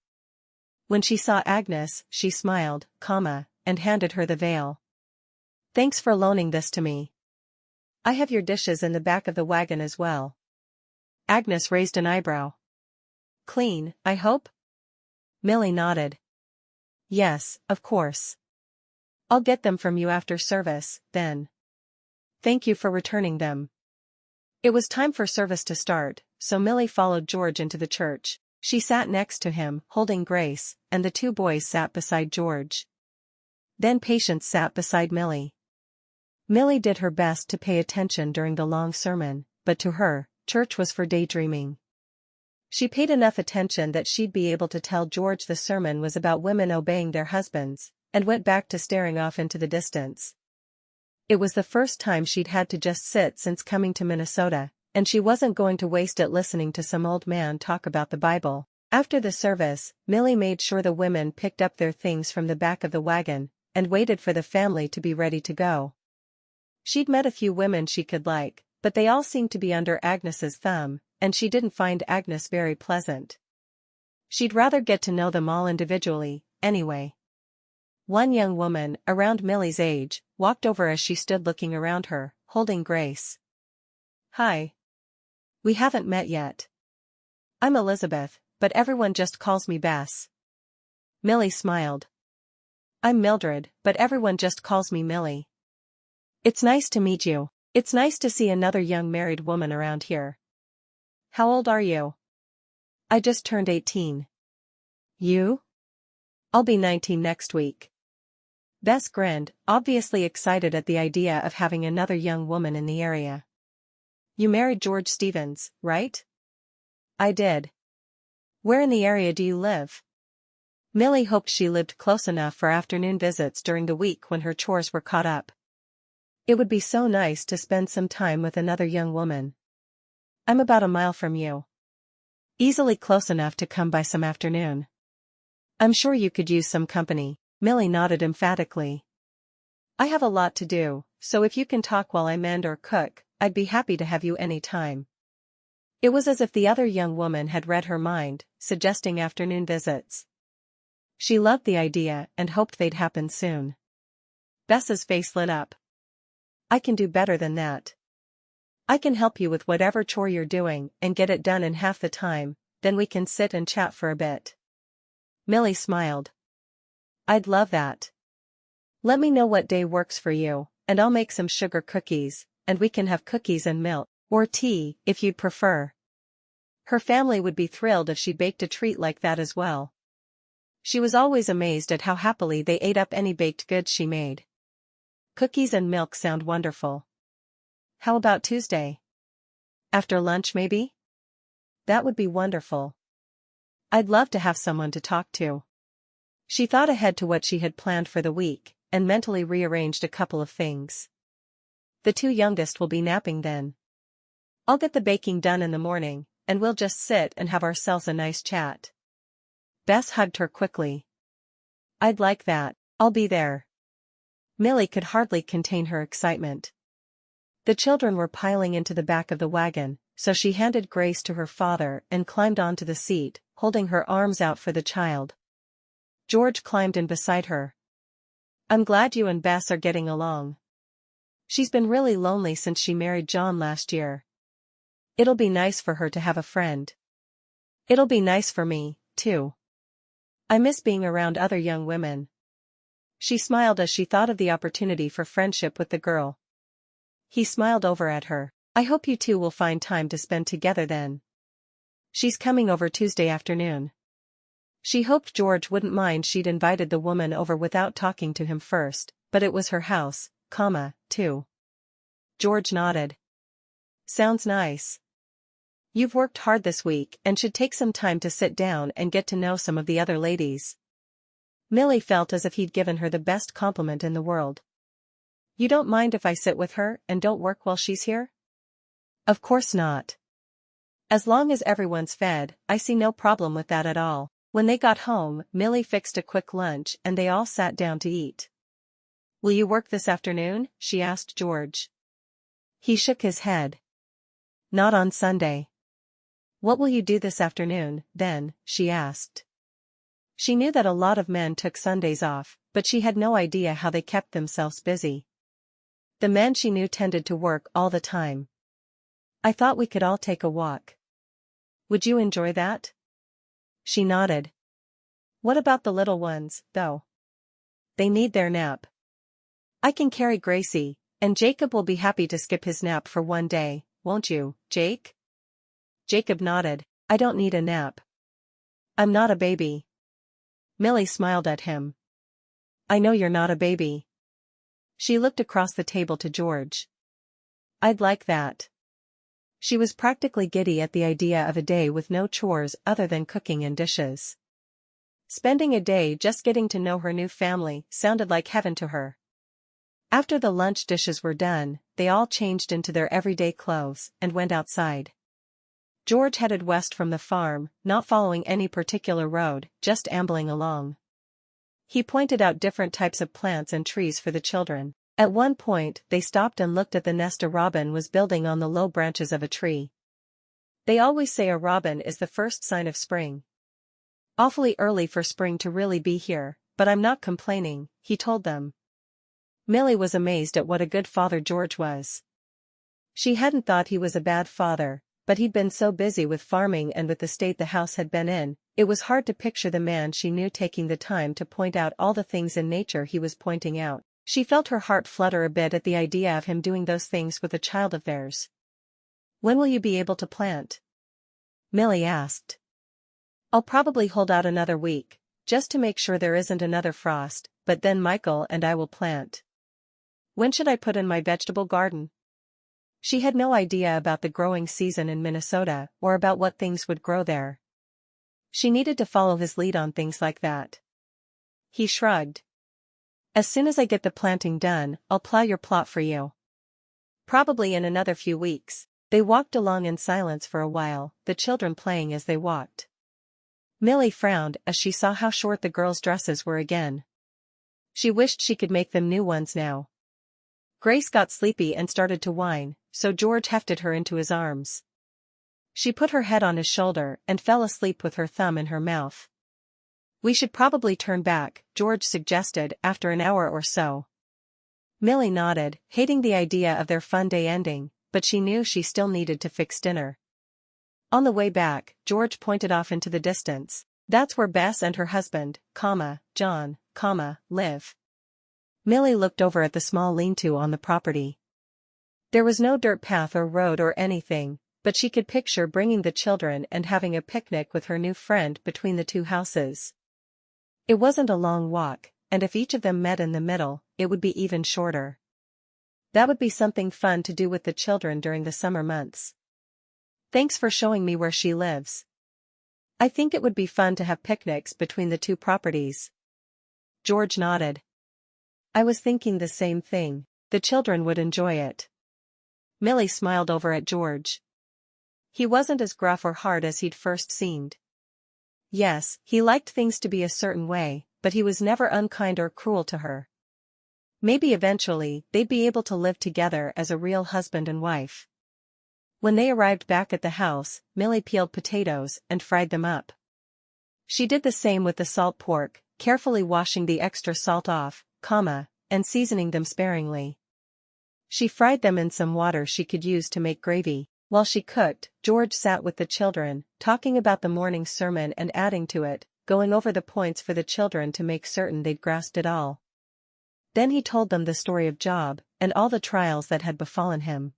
When she saw Agnes, she smiled, and handed her the veil. "Thanks for loaning this to me. I have your dishes in the back of the wagon as well." Agnes raised an eyebrow. "Clean, I hope?" Millie nodded. "Yes, of course. I'll get them from you after service, then. Thank you for returning them." It was time for service to start, so Millie followed George into the church. She sat next to him, holding Grace, and the two boys sat beside George. Then Patience sat beside Millie. Millie did her best to pay attention during the long sermon, but to her, church was for daydreaming. She paid enough attention that she'd be able to tell George the sermon was about women obeying their husbands, and went back to staring off into the distance. It was the first time she'd had to just sit since coming to Minnesota, and she wasn't going to waste it listening to some old man talk about the Bible. After the service, Millie made sure the women picked up their things from the back of the wagon, and waited for the family to be ready to go. She'd met a few women she could like, but they all seemed to be under Agnes's thumb, and she didn't find Agnes very pleasant. She'd rather get to know them all individually, anyway. One young woman, around Millie's age, walked over as she stood looking around her, holding Grace. "Hi. We haven't met yet. I'm Elizabeth, but everyone just calls me Bess." Millie smiled. "I'm Mildred, but everyone just calls me Millie." "It's nice to meet you. It's nice to see another young married woman around here. How old are you?" "I just turned 18. You?" "I'll be 19 next week." Bess grinned, obviously excited at the idea of having another young woman in the area. "You married George Stevens, right?" "I did. Where in the area do you live?" Millie hoped she lived close enough for afternoon visits during the week when her chores were caught up. It would be so nice to spend some time with another young woman. "I'm about a mile from you. Easily close enough to come by some afternoon." "I'm sure you could use some company." Millie nodded emphatically. "I have a lot to do, so if you can talk while I mend or cook, I'd be happy to have you any time." It was as if the other young woman had read her mind, suggesting afternoon visits. She loved the idea and hoped they'd happen soon. Bess's face lit up. "I can do better than that. I can help you with whatever chore you're doing and get it done in half the time, then we can sit and chat for a bit." Millie smiled. "I'd love that. Let me know what day works for you, and I'll make some sugar cookies, and we can have cookies and milk, or tea, if you'd prefer." Her family would be thrilled if she baked a treat like that as well. She was always amazed at how happily they ate up any baked goods she made. Cookies and milk sound wonderful. How about Tuesday? After lunch maybe? That would be wonderful. I'd love to have someone to talk to. She thought ahead to what she had planned for the week, and mentally rearranged a couple of things. The two youngest will be napping then. I'll get the baking done in the morning, and we'll just sit and have ourselves a nice chat. Bess hugged her quickly. "I'd like that. I'll be there." Millie could hardly contain her excitement. The children were piling into the back of the wagon, so she handed Grace to her father and climbed onto the seat, holding her arms out for the child. George climbed in beside her. I'm glad you and Bess are getting along. She's been really lonely since she married John last year. It'll be nice for her to have a friend. It'll be nice for me, too. I miss being around other young women. She smiled as she thought of the opportunity for friendship with the girl. He smiled over at her. I hope you two will find time to spend together then. She's coming over Tuesday afternoon. She hoped George wouldn't mind she'd invited the woman over without talking to him first, but it was her house, too. George nodded. Sounds nice. You've worked hard this week and should take some time to sit down and get to know some of the other ladies. Millie felt as if he'd given her the best compliment in the world. You don't mind if I sit with her and don't work while she's here? Of course not. As long as everyone's fed, I see no problem with that at all. When they got home, Millie fixed a quick lunch and they all sat down to eat. Will you work this afternoon? She asked George. He shook his head. Not on Sunday. What will you do this afternoon, then? She asked. She knew that a lot of men took Sundays off, but she had no idea how they kept themselves busy. The men she knew tended to work all the time. I thought we could all take a walk. Would you enjoy that? She nodded. What about the little ones, though? They need their nap. I can carry Gracie, and Jacob will be happy to skip his nap for one day, won't you, Jake? Jacob nodded. I don't need a nap. I'm not a baby. Millie smiled at him. I know you're not a baby. She looked across the table to George. I'd like that. She was practically giddy at the idea of a day with no chores other than cooking and dishes. Spending a day just getting to know her new family sounded like heaven to her. After the lunch dishes were done, they all changed into their everyday clothes and went outside. George headed west from the farm, not following any particular road, just ambling along. He pointed out different types of plants and trees for the children. At one point, they stopped and looked at the nest a robin was building on the low branches of a tree. They always say a robin is the first sign of spring. Awfully early for spring to really be here, but I'm not complaining, he told them. Millie was amazed at what a good father George was. She hadn't thought he was a bad father, but he'd been so busy with farming and with the state the house had been in, it was hard to picture the man she knew taking the time to point out all the things in nature he was pointing out. She felt her heart flutter a bit at the idea of him doing those things with a child of theirs. When will you be able to plant? Millie asked. I'll probably hold out another week, just to make sure there isn't another frost, but then Michael and I will plant. When should I put in my vegetable garden? She had no idea about the growing season in Minnesota or about what things would grow there. She needed to follow his lead on things like that. He shrugged. As soon as I get the planting done, I'll plow your plot for you. Probably in another few weeks. They walked along in silence for a while, the children playing as they walked. Millie frowned as she saw how short the girls' dresses were again. She wished she could make them new ones now. Grace got sleepy and started to whine, so George hefted her into his arms. She put her head on his shoulder and fell asleep with her thumb in her mouth. We should probably turn back, George suggested after an hour or so. Millie nodded, hating the idea of their fun day ending, but she knew she still needed to fix dinner. On the way back, George pointed off into the distance. That's where Bess and her husband, John, live. Millie looked over at the small lean-to on the property. There was no dirt path or road or anything, but she could picture bringing the children and having a picnic with her new friend between the two houses. It wasn't a long walk, and if each of them met in the middle, it would be even shorter. That would be something fun to do with the children during the summer months. Thanks for showing me where she lives. I think it would be fun to have picnics between the two properties. George nodded. I was thinking the same thing, the children would enjoy it. Millie smiled over at George. He wasn't as gruff or hard as he'd first seemed. Yes, he liked things to be a certain way, but he was never unkind or cruel to her. Maybe eventually, they'd be able to live together as a real husband and wife. When they arrived back at the house, Millie peeled potatoes and fried them up. She did the same with the salt pork, carefully washing the extra salt off, and seasoning them sparingly. She fried them in some water she could use to make gravy. While she cooked, George sat with the children, talking about the morning's sermon and adding to it, going over the points for the children to make certain they'd grasped it all. Then he told them the story of Job, and all the trials that had befallen him.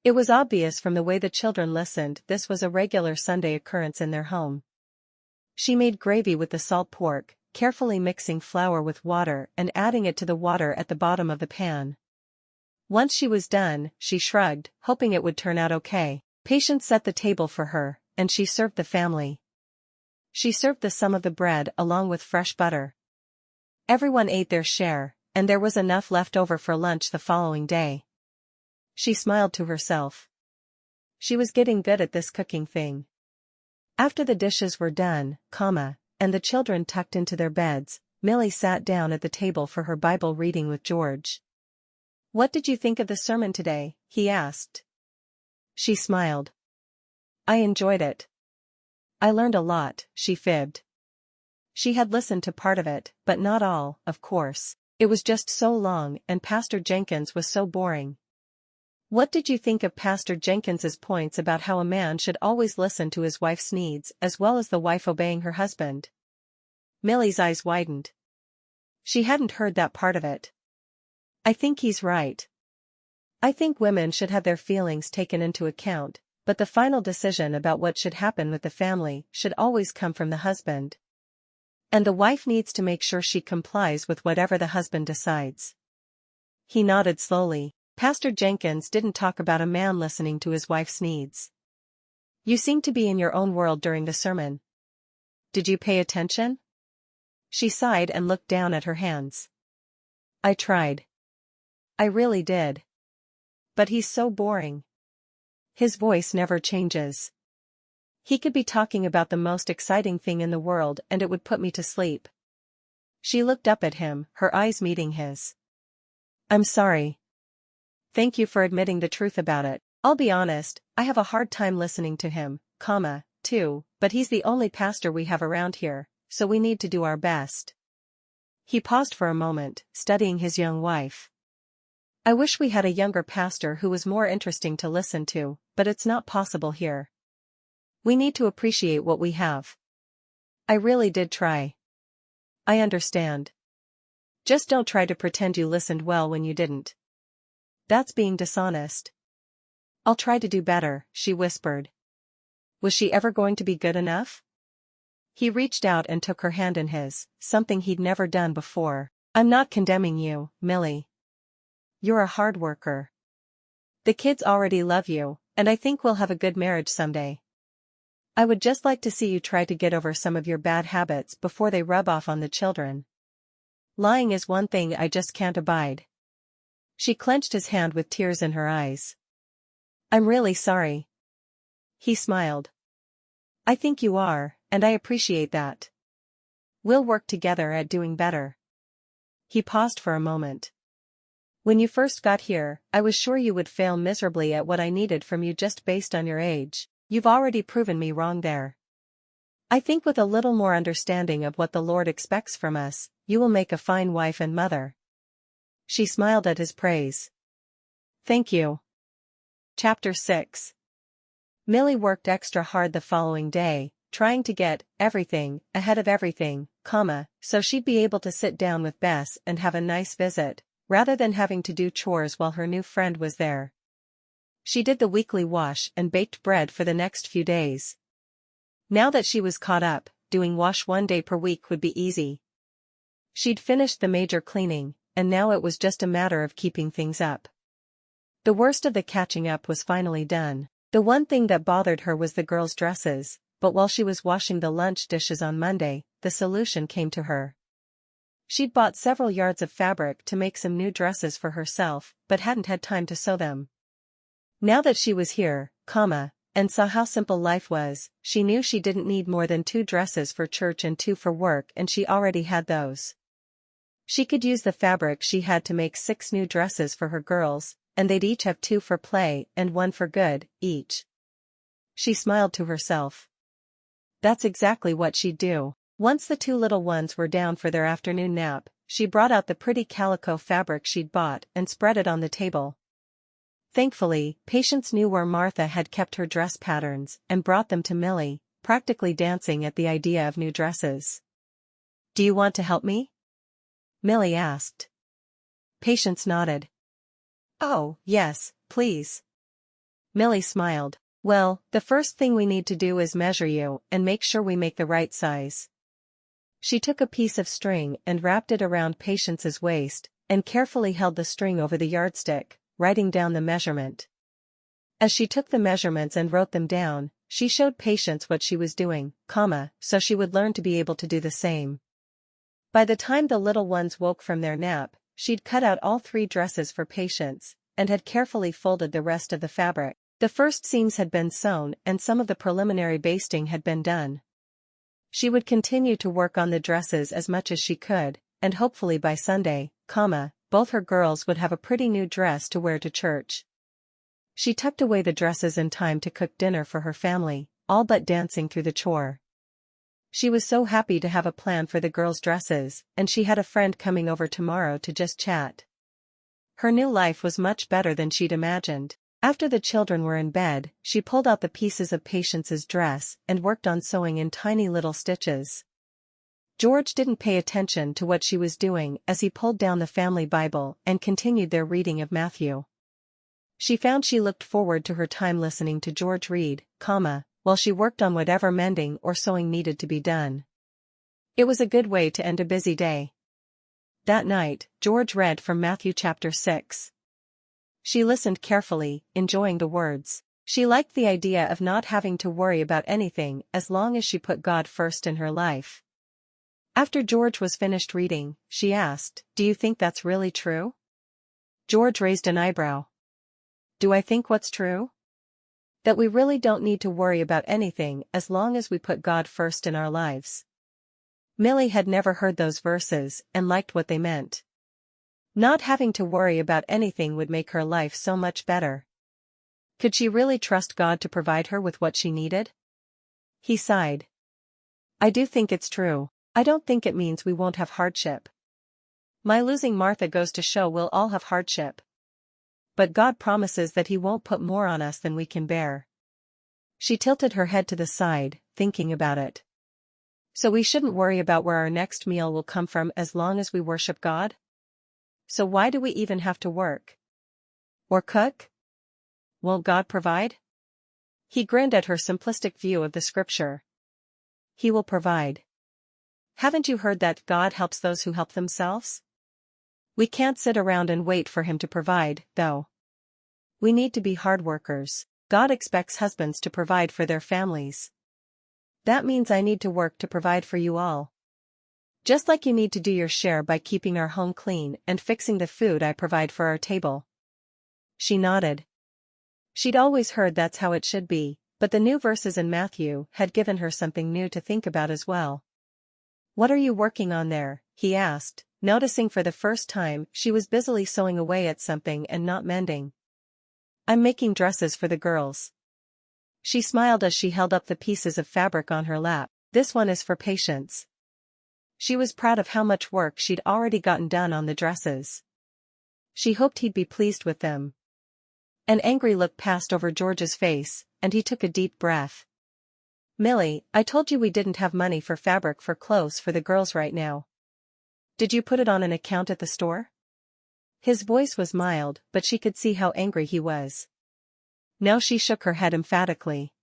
It was obvious from the way the children listened this was a regular Sunday occurrence in their home. She made gravy with the salt pork, carefully mixing flour with water and adding it to the water at the bottom of the pan. Once she was done, she shrugged, hoping it would turn out okay. Patience set the table for her, and she served the family. She served some of the bread along with fresh butter. Everyone ate their share, and there was enough left over for lunch the following day. She smiled to herself. She was getting good at this cooking thing. After the dishes were done, and the children tucked into their beds, Millie sat down at the table for her Bible reading with George. "What did you think of the sermon today?" he asked. She smiled. "I enjoyed it. I learned a lot," she fibbed. She had listened to part of it, but not all, of course. It was just so long and Pastor Jenkins was so boring. "What did you think of Pastor Jenkins's points about how a man should always listen to his wife's needs as well as the wife obeying her husband?" Millie's eyes widened. She hadn't heard that part of it. "I think he's right. I think women should have their feelings taken into account, but the final decision about what should happen with the family should always come from the husband. And the wife needs to make sure she complies with whatever the husband decides." He nodded slowly. "Pastor Jenkins didn't talk about a man listening to his wife's needs. You seemed to be in your own world during the sermon. Did you pay attention?" She sighed and looked down at her hands. "I tried. I really did. But he's so boring. His voice never changes. He could be talking about the most exciting thing in the world and it would put me to sleep." She looked up at him, her eyes meeting his. "I'm sorry. Thank you for admitting the truth about it. I'll be honest, I have a hard time listening to him, too, but he's the only pastor we have around here, so we need to do our best." He paused for a moment, studying his young wife. "I wish we had a younger pastor who was more interesting to listen to, but it's not possible here. We need to appreciate what we have." "I really did try. I understand. Just don't try to pretend you listened well when you didn't. That's being dishonest." "I'll try to do better," she whispered. Was she ever going to be good enough? He reached out and took her hand in his, something he'd never done before. "I'm not condemning you, Millie. You're a hard worker. The kids already love you, and I think we'll have a good marriage someday. I would just like to see you try to get over some of your bad habits before they rub off on the children. Lying is one thing I just can't abide." She clenched his hand with tears in her eyes. "I'm really sorry." He smiled. "I think you are, and I appreciate that. We'll work together at doing better." He paused for a moment. "When you first got here, I was sure you would fail miserably at what I needed from you just based on your age. You've already proven me wrong there. I think with a little more understanding of what the Lord expects from us, you will make a fine wife and mother." She smiled at his praise. "Thank you." Chapter 6. Millie worked extra hard the following day, trying to get everything ahead of everything, so she'd be able to sit down with Bess and have a nice visit, rather than having to do chores while her new friend was there. She did the weekly wash and baked bread for the next few days. Now that she was caught up, doing wash 1 day per week would be easy. She'd finished the major cleaning, and now it was just a matter of keeping things up. The worst of the catching up was finally done. The one thing that bothered her was the girls' dresses, but while she was washing the lunch dishes on Monday, the solution came to her. She'd bought several yards of fabric to make some new dresses for herself, but hadn't had time to sew them. Now that she was here, and saw how simple life was, she knew she didn't need more than 2 dresses for church and 2 for work, and she already had those. She could use the fabric she had to make 6 new dresses for her girls, and they'd each have 2 for play and 1 for good, each. She smiled to herself. That's exactly what she'd do. Once the two little ones were down for their afternoon nap, she brought out the pretty calico fabric she'd bought and spread it on the table. Thankfully, Patience knew where Martha had kept her dress patterns and brought them to Millie, practically dancing at the idea of new dresses. "Do you want to help me?" Millie asked. Patience nodded. "Oh, yes, please." Millie smiled. "Well, the first thing we need to do is measure you and make sure we make the right size." She took a piece of string and wrapped it around Patience's waist, and carefully held the string over the yardstick, writing down the measurement. As she took the measurements and wrote them down, she showed Patience what she was doing, so she would learn to be able to do the same. By the time the little ones woke from their nap, she'd cut out all 3 dresses for Patience, and had carefully folded the rest of the fabric. The first seams had been sewn and some of the preliminary basting had been done. She would continue to work on the dresses as much as she could, and hopefully by Sunday, both her girls would have a pretty new dress to wear to church. She tucked away the dresses in time to cook dinner for her family, all but dancing through the chore. She was so happy to have a plan for the girls' dresses, and she had a friend coming over tomorrow to just chat. Her new life was much better than she'd imagined. After the children were in bed, she pulled out the pieces of Patience's dress and worked on sewing in tiny little stitches. George didn't pay attention to what she was doing as he pulled down the family Bible and continued their reading of Matthew. She found she looked forward to her time listening to George read, while she worked on whatever mending or sewing needed to be done. It was a good way to end a busy day. That night, George read from Matthew chapter 6. She listened carefully, enjoying the words. She liked the idea of not having to worry about anything as long as she put God first in her life. After George was finished reading, she asked, "Do you think that's really true?" George raised an eyebrow. "Do I think what's true?" "That we really don't need to worry about anything as long as we put God first in our lives." Millie had never heard those verses and liked what they meant. Not having to worry about anything would make her life so much better. Could she really trust God to provide her with what she needed? He sighed. "I do think it's true. I don't think it means we won't have hardship. My losing Martha goes to show we'll all have hardship. But God promises that He won't put more on us than we can bear." She tilted her head to the side, thinking about it. "So we shouldn't worry about where our next meal will come from as long as we worship God? So why do we even have to work? Or cook? Won't God provide?" He grinned at her simplistic view of the scripture. "He will provide. Haven't you heard that God helps those who help themselves? We can't sit around and wait for Him to provide, though. We need to be hard workers. God expects husbands to provide for their families. That means I need to work to provide for you all. Just like you need to do your share by keeping our home clean and fixing the food I provide for our table." She nodded. She'd always heard that's how it should be, but the new verses in Matthew had given her something new to think about as well. "What are you working on there?" he asked, noticing for the first time she was busily sewing away at something and not mending. "I'm making dresses for the girls." She smiled as she held up the pieces of fabric on her lap. "This one is for Patience." She was proud of how much work she'd already gotten done on the dresses. She hoped he'd be pleased with them. An angry look passed over George's face, and he took a deep breath. "Millie, I told you we didn't have money for fabric for clothes for the girls right now. Did you put it on an account at the store?" His voice was mild, but she could see how angry he was. No, she shook her head emphatically.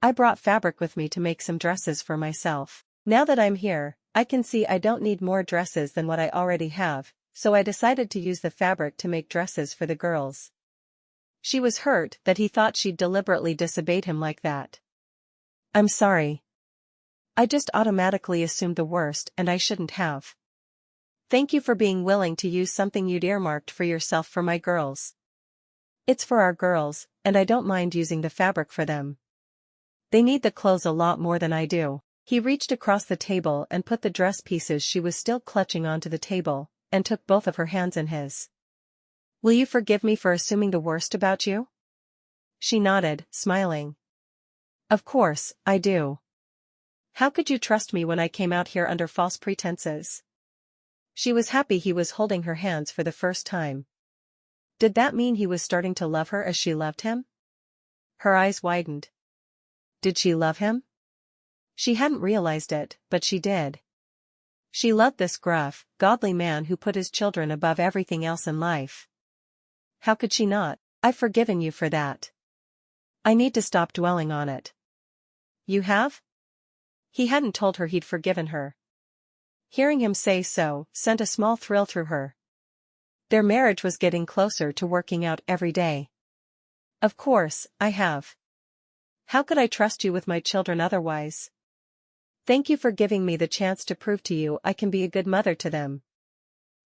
"I brought fabric with me to make some dresses for myself. Now that I'm here, I can see I don't need more dresses than what I already have, so I decided to use the fabric to make dresses for the girls." She was hurt that he thought she'd deliberately disobeyed him like that. "I'm sorry. I just automatically assumed the worst and I shouldn't have. Thank you for being willing to use something you'd earmarked for yourself for my girls. It's for our girls, and I don't mind using the fabric for them. They need the clothes a lot more than I do." He reached across the table and put the dress pieces she was still clutching onto the table, and took both of her hands in his. "Will you forgive me for assuming the worst about you?" She nodded, smiling. "Of course, I do. How could you trust me when I came out here under false pretenses? She was happy he was holding her hands for the first time. Did that mean he was starting to love her as she loved him? Her eyes widened. Did she love him? She hadn't realized it, but she did. She loved this gruff, godly man who put his children above everything else in life. How could she not? I've forgiven you for that. I need to stop dwelling on it. You have? He hadn't told her he'd forgiven her. Hearing him say so sent a small thrill through her. Their marriage was getting closer to working out every day. Of course, I have. How could I trust you with my children otherwise? Thank you for giving me the chance to prove to you I can be a good mother to them.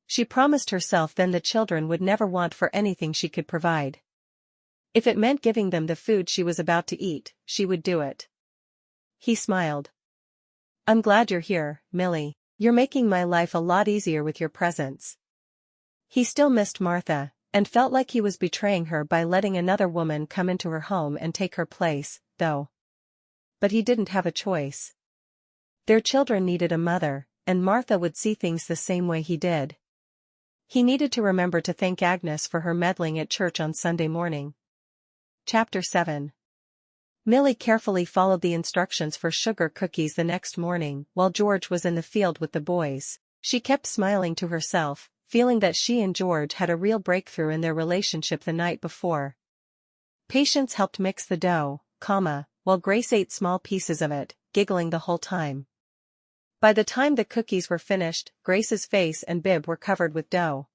She promised herself then the children would never want for anything she could provide. If it meant giving them the food she was about to eat, she would do it. He smiled. I'm glad you're here, Millie. You're making my life a lot easier with your presence. He still missed Martha, and felt like he was betraying her by letting another woman come into her home and take her place, though. But he didn't have a choice. Their children needed a mother, and Martha would see things the same way he did. He needed to remember to thank Agnes for her meddling at church on Sunday morning. Chapter 7. Millie carefully followed the instructions for sugar cookies the next morning while George was in the field with the boys. She kept smiling to herself, feeling that she and George had a real breakthrough in their relationship the night before. Patience helped mix the dough, while Grace ate small pieces of it, giggling the whole time. By the time the cookies were finished, Grace's face and bib were covered with dough.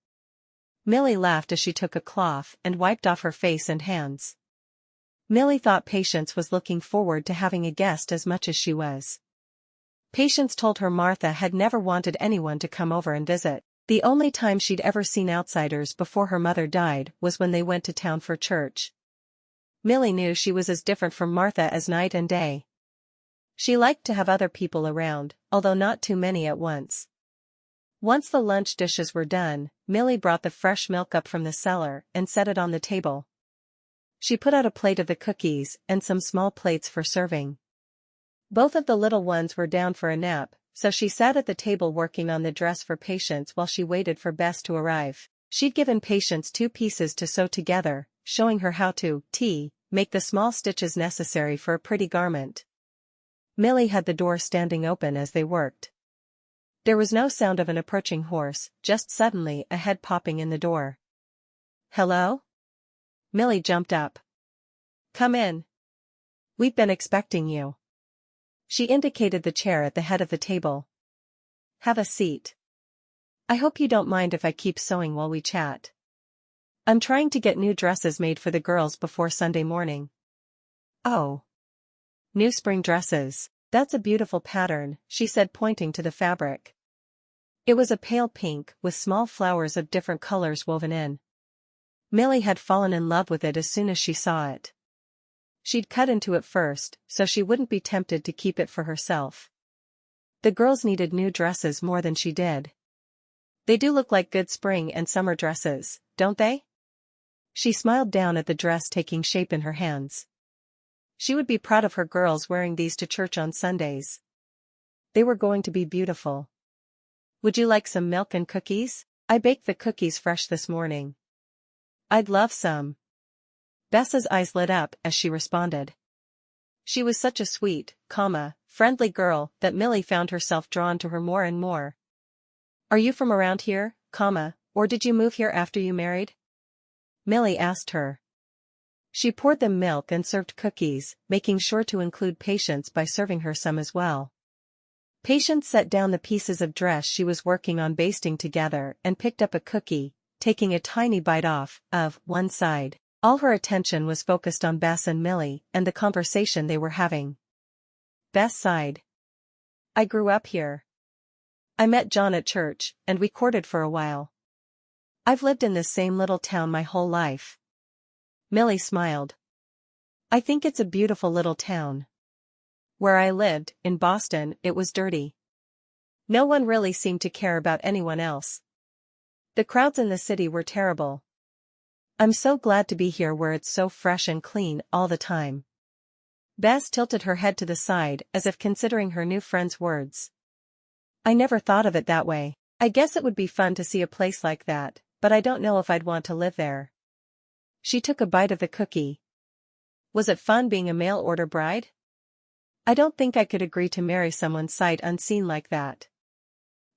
Millie laughed as she took a cloth and wiped off her face and hands. Millie thought Patience was looking forward to having a guest as much as she was. Patience told her Martha had never wanted anyone to come over and visit. The only time she'd ever seen outsiders before her mother died was when they went to town for church. Millie knew she was as different from Martha as night and day. She liked to have other people around, although not too many at once. Once the lunch dishes were done, Millie brought the fresh milk up from the cellar and set it on the table. She put out a plate of the cookies and some small plates for serving. Both of the little ones were down for a nap, so she sat at the table working on the dress for Patience while she waited for Bess to arrive. She'd given Patience 2 pieces to sew together, showing her how to make the small stitches necessary for a pretty garment. Millie had the door standing open as they worked. There was no sound of an approaching horse, just suddenly a head popping in the door. Hello? Millie jumped up. Come in. We've been expecting you. She indicated the chair at the head of the table. Have a seat. I hope you don't mind if I keep sewing while we chat. I'm trying to get new dresses made for the girls before Sunday morning. Oh. New spring dresses. That's a beautiful pattern, she said, pointing to the fabric. It was a pale pink with small flowers of different colors woven in. Millie had fallen in love with it as soon as she saw it. She'd cut into it first, so she wouldn't be tempted to keep it for herself. The girls needed new dresses more than she did. They do look like good spring and summer dresses, don't they? She smiled down at the dress taking shape in her hands. She would be proud of her girls wearing these to church on Sundays. They were going to be beautiful. Would you like some milk and cookies? I baked the cookies fresh this morning. I'd love some. Bess's eyes lit up as she responded. She was such a sweet, friendly girl that Millie found herself drawn to her more and more. Are you from around here, or did you move here after you married? Millie asked her. She poured them milk and served cookies, making sure to include Patience by serving her some as well. Patience set down the pieces of dress she was working on basting together and picked up a cookie, taking a tiny bite off of one side. All her attention was focused on Bess and Millie and the conversation they were having. Bess sighed. I grew up here. I met John at church, and we courted for a while. I've lived in this same little town my whole life. Millie smiled. I think it's a beautiful little town. Where I lived, in Boston, it was dirty. No one really seemed to care about anyone else. The crowds in the city were terrible. I'm so glad to be here where it's so fresh and clean all the time. Bess tilted her head to the side as if considering her new friend's words. I never thought of it that way. I guess it would be fun to see a place like that, but I don't know if I'd want to live there. She took a bite of the cookie. Was it fun being a mail-order bride? I don't think I could agree to marry someone sight unseen like that.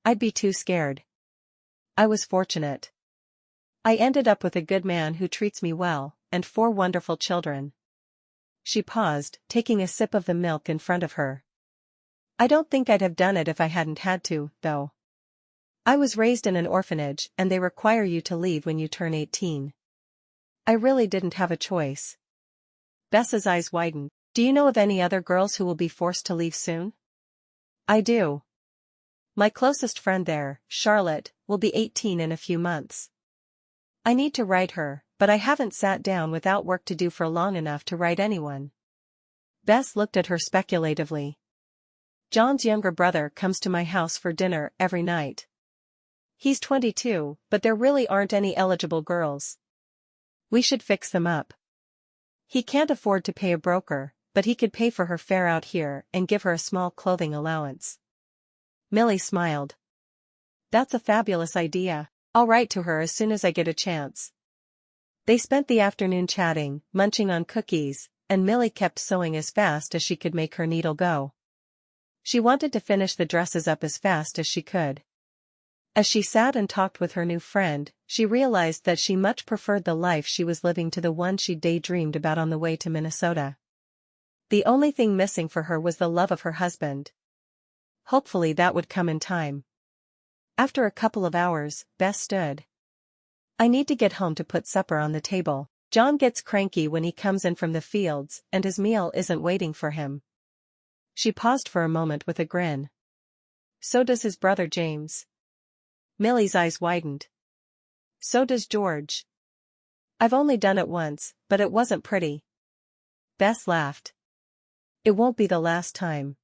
I'd be too scared. I was fortunate. I ended up with a good man who treats me well, and 4 wonderful children. She paused, taking a sip of the milk in front of her. I don't think I'd have done it if I hadn't had to, though. I was raised in an orphanage and they require you to leave when you turn 18. I really didn't have a choice. Bess's eyes widened. Do you know of any other girls who will be forced to leave soon? I do. My closest friend there, Charlotte, will be 18 in a few months. I need to write her, but I haven't sat down without work to do for long enough to write anyone. Bess looked at her speculatively. John's younger brother comes to my house for dinner every night. He's 22, but there really aren't any eligible girls. We should fix them up. He can't afford to pay a broker, but he could pay for her fare out here and give her a small clothing allowance. Millie smiled. That's a fabulous idea. I'll write to her as soon as I get a chance. They spent the afternoon chatting, munching on cookies, and Millie kept sewing as fast as she could make her needle go. She wanted to finish the dresses up as fast as she could. As she sat and talked with her new friend, she realized that she much preferred the life she was living to the one she'd daydreamed about on the way to Minnesota. The only thing missing for her was the love of her husband. Hopefully that would come in time. After a couple of hours, Bess stood. I need to get home to put supper on the table. John gets cranky when he comes in from the fields and his meal isn't waiting for him. She paused for a moment with a grin. So does his brother James. Millie's eyes widened. So does George. I've only done it once, but it wasn't pretty. Bess laughed. It won't be the last time.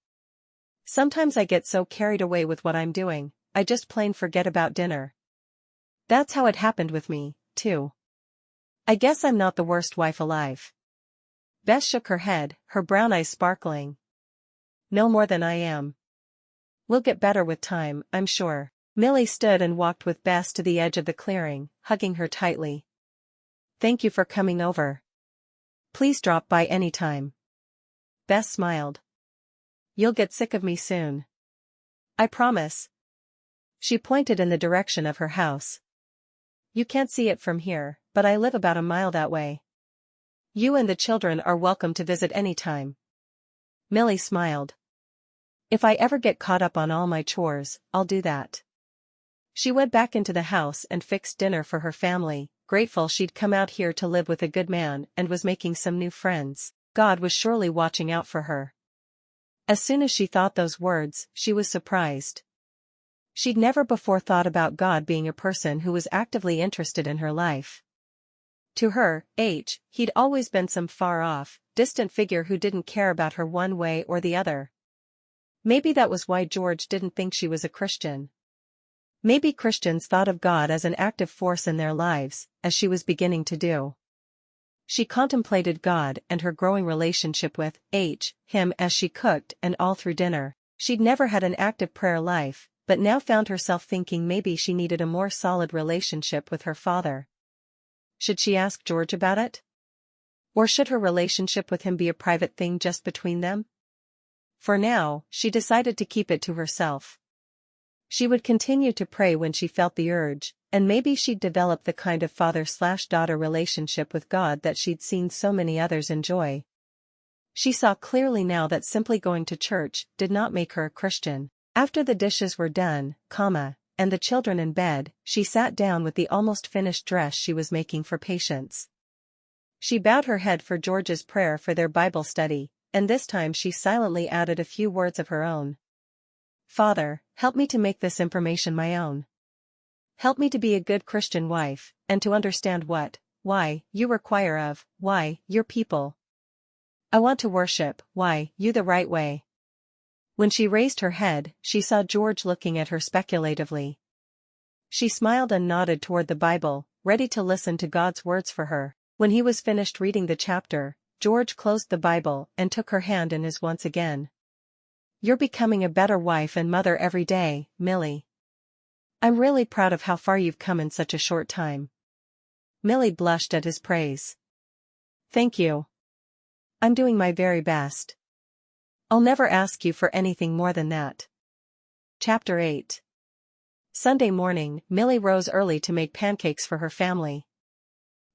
Sometimes I get so carried away with what I'm doing, I just plain forget about dinner. That's how it happened with me, too. I guess I'm not the worst wife alive. Bess shook her head, her brown eyes sparkling. No more than I am. We'll get better with time, I'm sure. Millie stood and walked with Bess to the edge of the clearing, hugging her tightly. Thank you for coming over. Please drop by any time. Bess smiled. You'll get sick of me soon. I promise. She pointed in the direction of her house. You can't see it from here, but I live about a mile that way. You and the children are welcome to visit any time. Millie smiled. If I ever get caught up on all my chores, I'll do that. She went back into the house and fixed dinner for her family, grateful she'd come out here to live with a good man and was making some new friends. God was surely watching out for her. As soon as she thought those words, she was surprised. She'd never before thought about God being a person who was actively interested in her life. To her, he'd always been some far-off, distant figure who didn't care about her one way or the other. Maybe that was why George didn't think she was a Christian. Maybe Christians thought of God as an active force in their lives, as she was beginning to do. She contemplated God and her growing relationship with him as she cooked and all through dinner. She'd never had an active prayer life, but now found herself thinking maybe she needed a more solid relationship with her father. Should she ask George about it? Or should her relationship with him be a private thing just between them? For now, she decided to keep it to herself. She would continue to pray when she felt the urge, and maybe she'd develop the kind of father-slash-daughter relationship with God that she'd seen so many others enjoy. She saw clearly now that simply going to church did not make her a Christian. After the dishes were done, and the children in bed, she sat down with the almost finished dress she was making for Patience. She bowed her head for George's prayer for their Bible study, and this time she silently added a few words of her own. Father, help me to make this information my own. Help me to be a good Christian wife, and to understand why, you require of, your people. I want to worship, you the right way. When she raised her head, she saw George looking at her speculatively. She smiled and nodded toward the Bible, ready to listen to God's words for her. When he was finished reading the chapter, George closed the Bible and took her hand in his once again. "You're becoming a better wife and mother every day, Millie. I'm really proud of how far you've come in such a short time." Millie blushed at his praise. "Thank you. I'm doing my very best. I'll never ask you for anything more than that." Chapter 8. Sunday morning, Millie rose early to make pancakes for her family.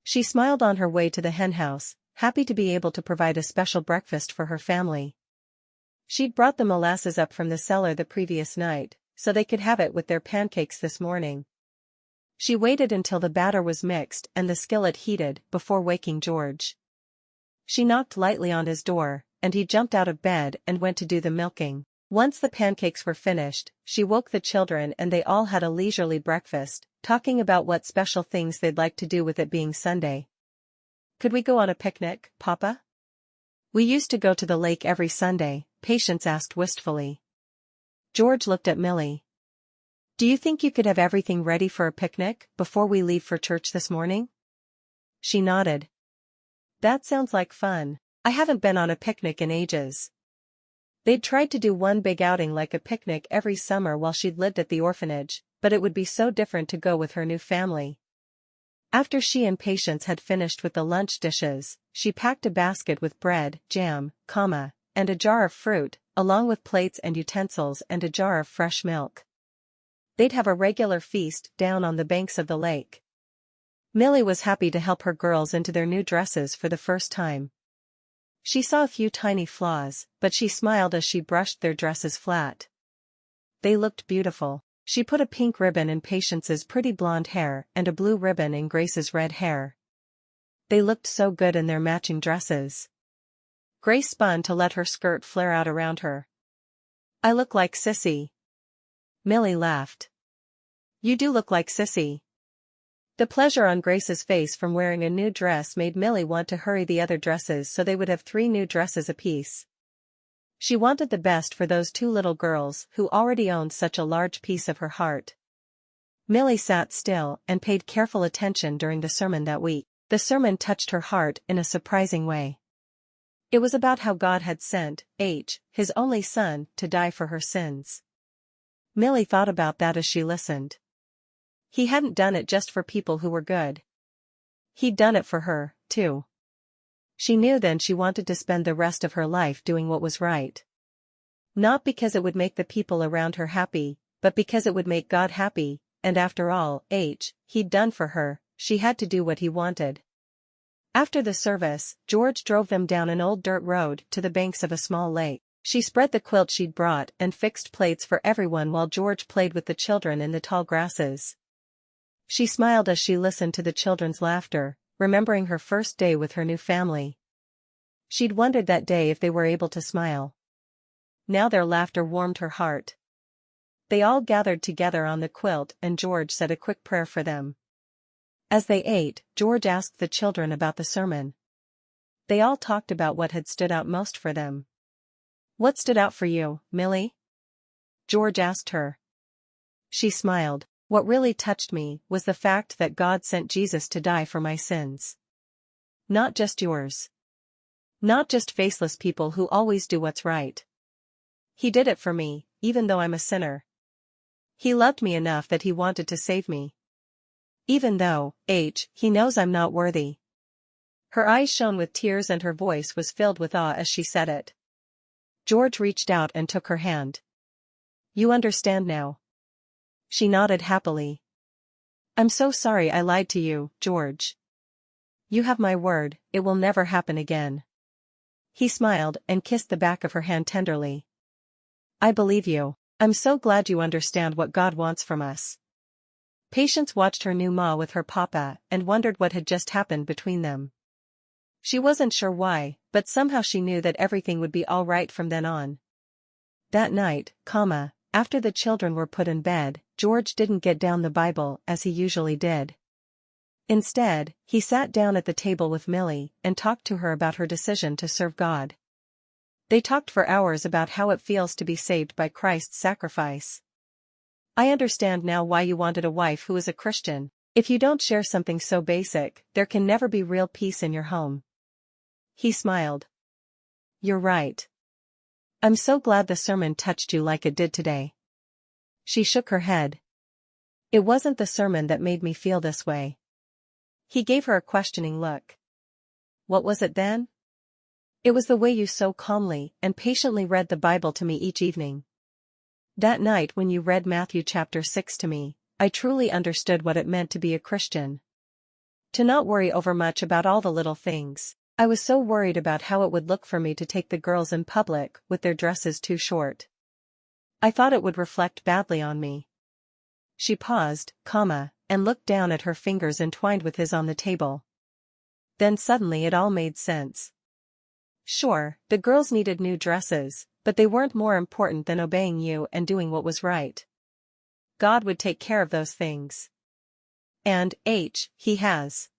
She smiled on her way to the henhouse, happy to be able to provide a special breakfast for her family. She'd brought the molasses up from the cellar the previous night, so they could have it with their pancakes this morning. She waited until the batter was mixed and the skillet heated before waking George. She knocked lightly on his door, and he jumped out of bed and went to do the milking. Once the pancakes were finished, she woke the children and they all had a leisurely breakfast, talking about what special things they'd like to do with it being Sunday. "Could we go on a picnic, Papa?" "We used to go to the lake every Sunday," Patience asked wistfully. George looked at Millie. "Do you think you could have everything ready for a picnic before we leave for church this morning?" She nodded. "That sounds like fun. I haven't been on a picnic in ages." They'd tried to do one big outing like a picnic every summer while she'd lived at the orphanage, but it would be so different to go with her new family. After she and Patience had finished with the lunch dishes, she packed a basket with bread, jam, and a jar of fruit, along with plates and utensils and a jar of fresh milk. They'd have a regular feast down on the banks of the lake. Millie was happy to help her girls into their new dresses for the first time. She saw a few tiny flaws, but she smiled as she brushed their dresses flat. They looked beautiful. She put a pink ribbon in Patience's pretty blonde hair and a blue ribbon in Grace's red hair. They looked so good in their matching dresses. Grace spun to let her skirt flare out around her. "I look like Sissy." Millie laughed. "You do look like Sissy." The pleasure on Grace's face from wearing a new dress made Millie want to hurry the other dresses so they would have 3 new dresses apiece. She wanted the best for those 2 little girls who already owned such a large piece of her heart. Millie sat still and paid careful attention during the sermon that week. The sermon touched her heart in a surprising way. It was about how God had sent his only son to die for her sins. Millie thought about that as she listened. He hadn't done it just for people who were good. He'd done it for her, too. She knew then she wanted to spend the rest of her life doing what was right. Not because it would make the people around her happy, but because it would make God happy, and after all, he'd done for her, she had to do what he wanted. After the service, George drove them down an old dirt road to the banks of a small lake. She spread the quilt she'd brought and fixed plates for everyone while George played with the children in the tall grasses. She smiled as she listened to the children's laughter, remembering her first day with her new family. She'd wondered that day if they were able to smile. Now their laughter warmed her heart. They all gathered together on the quilt and George said a quick prayer for them. As they ate, George asked the children about the sermon. They all talked about what had stood out most for them. "What stood out for you, Millie?" George asked her. She smiled. "What really touched me was the fact that God sent Jesus to die for my sins. Not just yours. Not just faceless people who always do what's right. He did it for me, even though I'm a sinner. He loved me enough that he wanted to save me. Even though, he knows I'm not worthy." Her eyes shone with tears and her voice was filled with awe as she said it. George reached out and took her hand. "You understand now?" She nodded happily. "I'm so sorry I lied to you, George. You have my word, it will never happen again." He smiled and kissed the back of her hand tenderly. "I believe you. I'm so glad you understand what God wants from us." Patience watched her new ma with her papa and wondered what had just happened between them. She wasn't sure why, but somehow she knew that everything would be all right from then on. That night, after the children were put in bed, George didn't get down the Bible as he usually did. Instead, he sat down at the table with Millie and talked to her about her decision to serve God. They talked for hours about how it feels to be saved by Christ's sacrifice. "I understand now why you wanted a wife who is a Christian. If you don't share something so basic, there can never be real peace in your home." He smiled. You're right. I'm so glad the sermon touched you like it did today. She shook her head. It wasn't the sermon that made me feel this way. He gave her a questioning look. What was it then? It was the way you so calmly and patiently read the Bible to me each evening. That night when you read Matthew chapter 6 to me, I truly understood what it meant to be a Christian. To not worry over much about all the little things. I was so worried about how it would look for me to take the girls in public with their dresses too short. I thought it would reflect badly on me. She paused, and looked down at her fingers entwined with his on the table. Then suddenly it all made sense. Sure, the girls needed new dresses, but they weren't more important than obeying you and doing what was right. God would take care of those things. And, he has.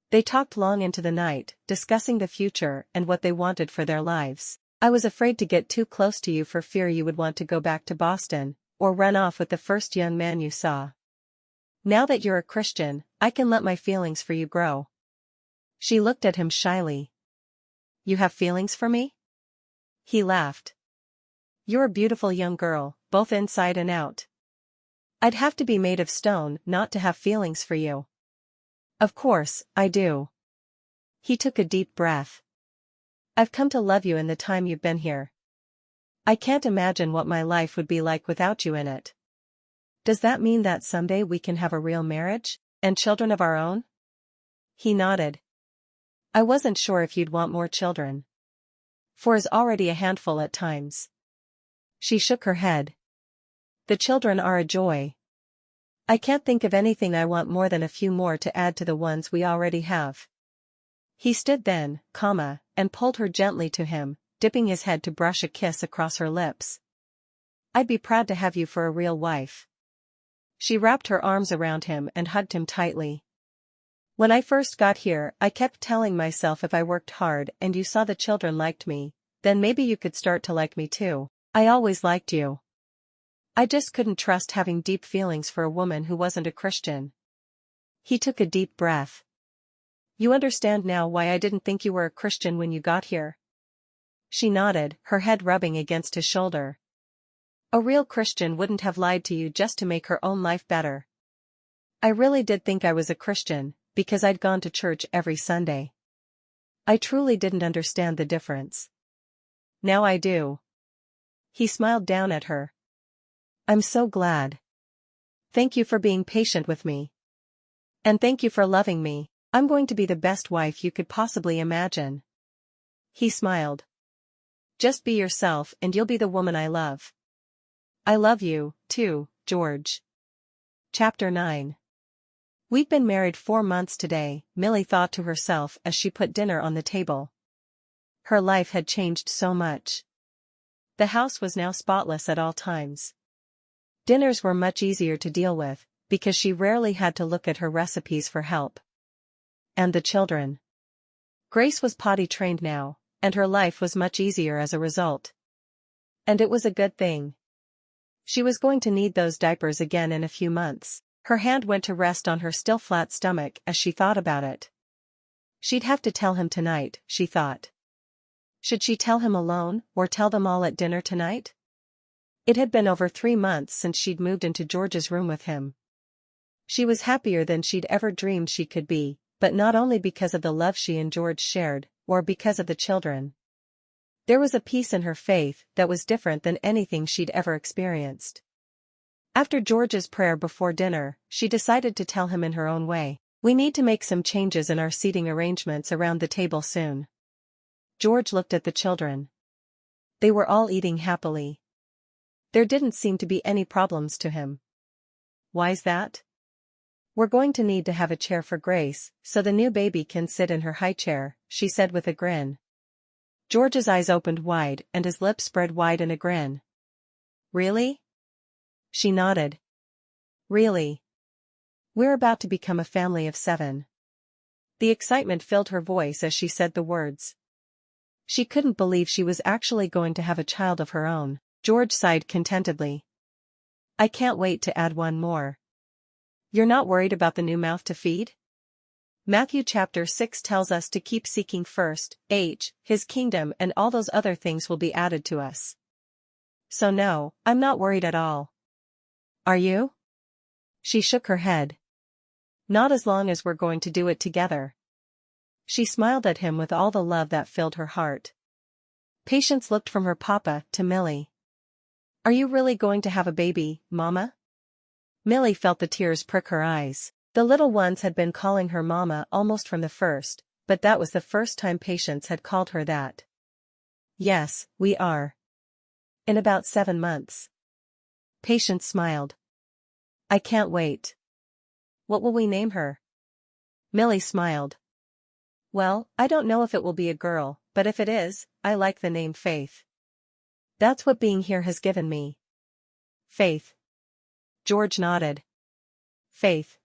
They talked long into the night, discussing the future and what they wanted for their lives. I was afraid to get too close to you for fear you would want to go back to Boston, or run off with the first young man you saw. Now that you're a Christian, I can let my feelings for you grow. She looked at him shyly. You have feelings for me? He laughed. You're a beautiful young girl, both inside and out. I'd have to be made of stone not to have feelings for you. Of course, I do. He took a deep breath. I've come to love you in the time you've been here. I can't imagine what my life would be like without you in it. Does that mean that someday we can have a real marriage, and children of our own? He nodded. I wasn't sure if you'd want more children. 4 is already a handful at times. She shook her head. The children are a joy. I can't think of anything I want more than a few more to add to the ones we already have. He stood then, and pulled her gently to him, dipping his head to brush a kiss across her lips. I'd be proud to have you for a real wife. She wrapped her arms around him and hugged him tightly. When I first got here, I kept telling myself if I worked hard and you saw the children liked me, then maybe you could start to like me too. I always liked you. I just couldn't trust having deep feelings for a woman who wasn't a Christian. He took a deep breath. You understand now why I didn't think you were a Christian when you got here? She nodded, her head rubbing against his shoulder. A real Christian wouldn't have lied to you just to make her own life better. I really did think I was a Christian, because I'd gone to church every Sunday. I truly didn't understand the difference. Now I do. He smiled down at her. I'm so glad. Thank you for being patient with me. And thank you for loving me. I'm going to be the best wife you could possibly imagine. He smiled. Just be yourself and you'll be the woman I love. I love you, too, George. Chapter 9. We've been married 4 months today, Millie thought to herself as she put dinner on the table. Her life had changed so much. The house was now spotless at all times. Dinners were much easier to deal with, because she rarely had to look at her recipes for help. And the children. Grace was potty trained now, and her life was much easier as a result. And it was a good thing. She was going to need those diapers again in a few months. Her hand went to rest on her still flat stomach as she thought about it. She'd have to tell him tonight, she thought. Should she tell him alone, or tell them all at dinner tonight? It had been over 3 months since she'd moved into George's room with him. She was happier than she'd ever dreamed she could be, but not only because of the love she and George shared, or because of the children. There was a peace in her faith that was different than anything she'd ever experienced. After George's prayer before dinner, she decided to tell him in her own way. We need to make some changes in our seating arrangements around the table soon. George looked at the children. They were all eating happily. There didn't seem to be any problems to him. Why's that? We're going to need to have a chair for Grace, so the new baby can sit in her high chair, she said with a grin. George's eyes opened wide and his lips spread wide in a grin. Really? She nodded. Really. We're about to become a family of 7. The excitement filled her voice as she said the words. She couldn't believe she was actually going to have a child of her own. George sighed contentedly. I can't wait to add one more. You're not worried about the new mouth to feed? Matthew chapter 6 tells us to keep seeking first, his kingdom, and all those other things will be added to us. So no, I'm not worried at all. Are you? She shook her head. Not as long as we're going to do it together. She smiled at him with all the love that filled her heart. Patience looked from her papa to Millie. Are you really going to have a baby, Mama? Millie felt the tears prick her eyes. The little ones had been calling her Mama almost from the first, but that was the first time Patience had called her that. Yes, we are. In about 7 months. Patience smiled. I can't wait. What will we name her? Millie smiled. Well, I don't know if it will be a girl, but if it is, I like the name Faith. That's what being here has given me. Faith. George nodded. Faith.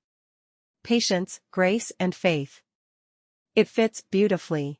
Patience, grace, and faith. It fits beautifully.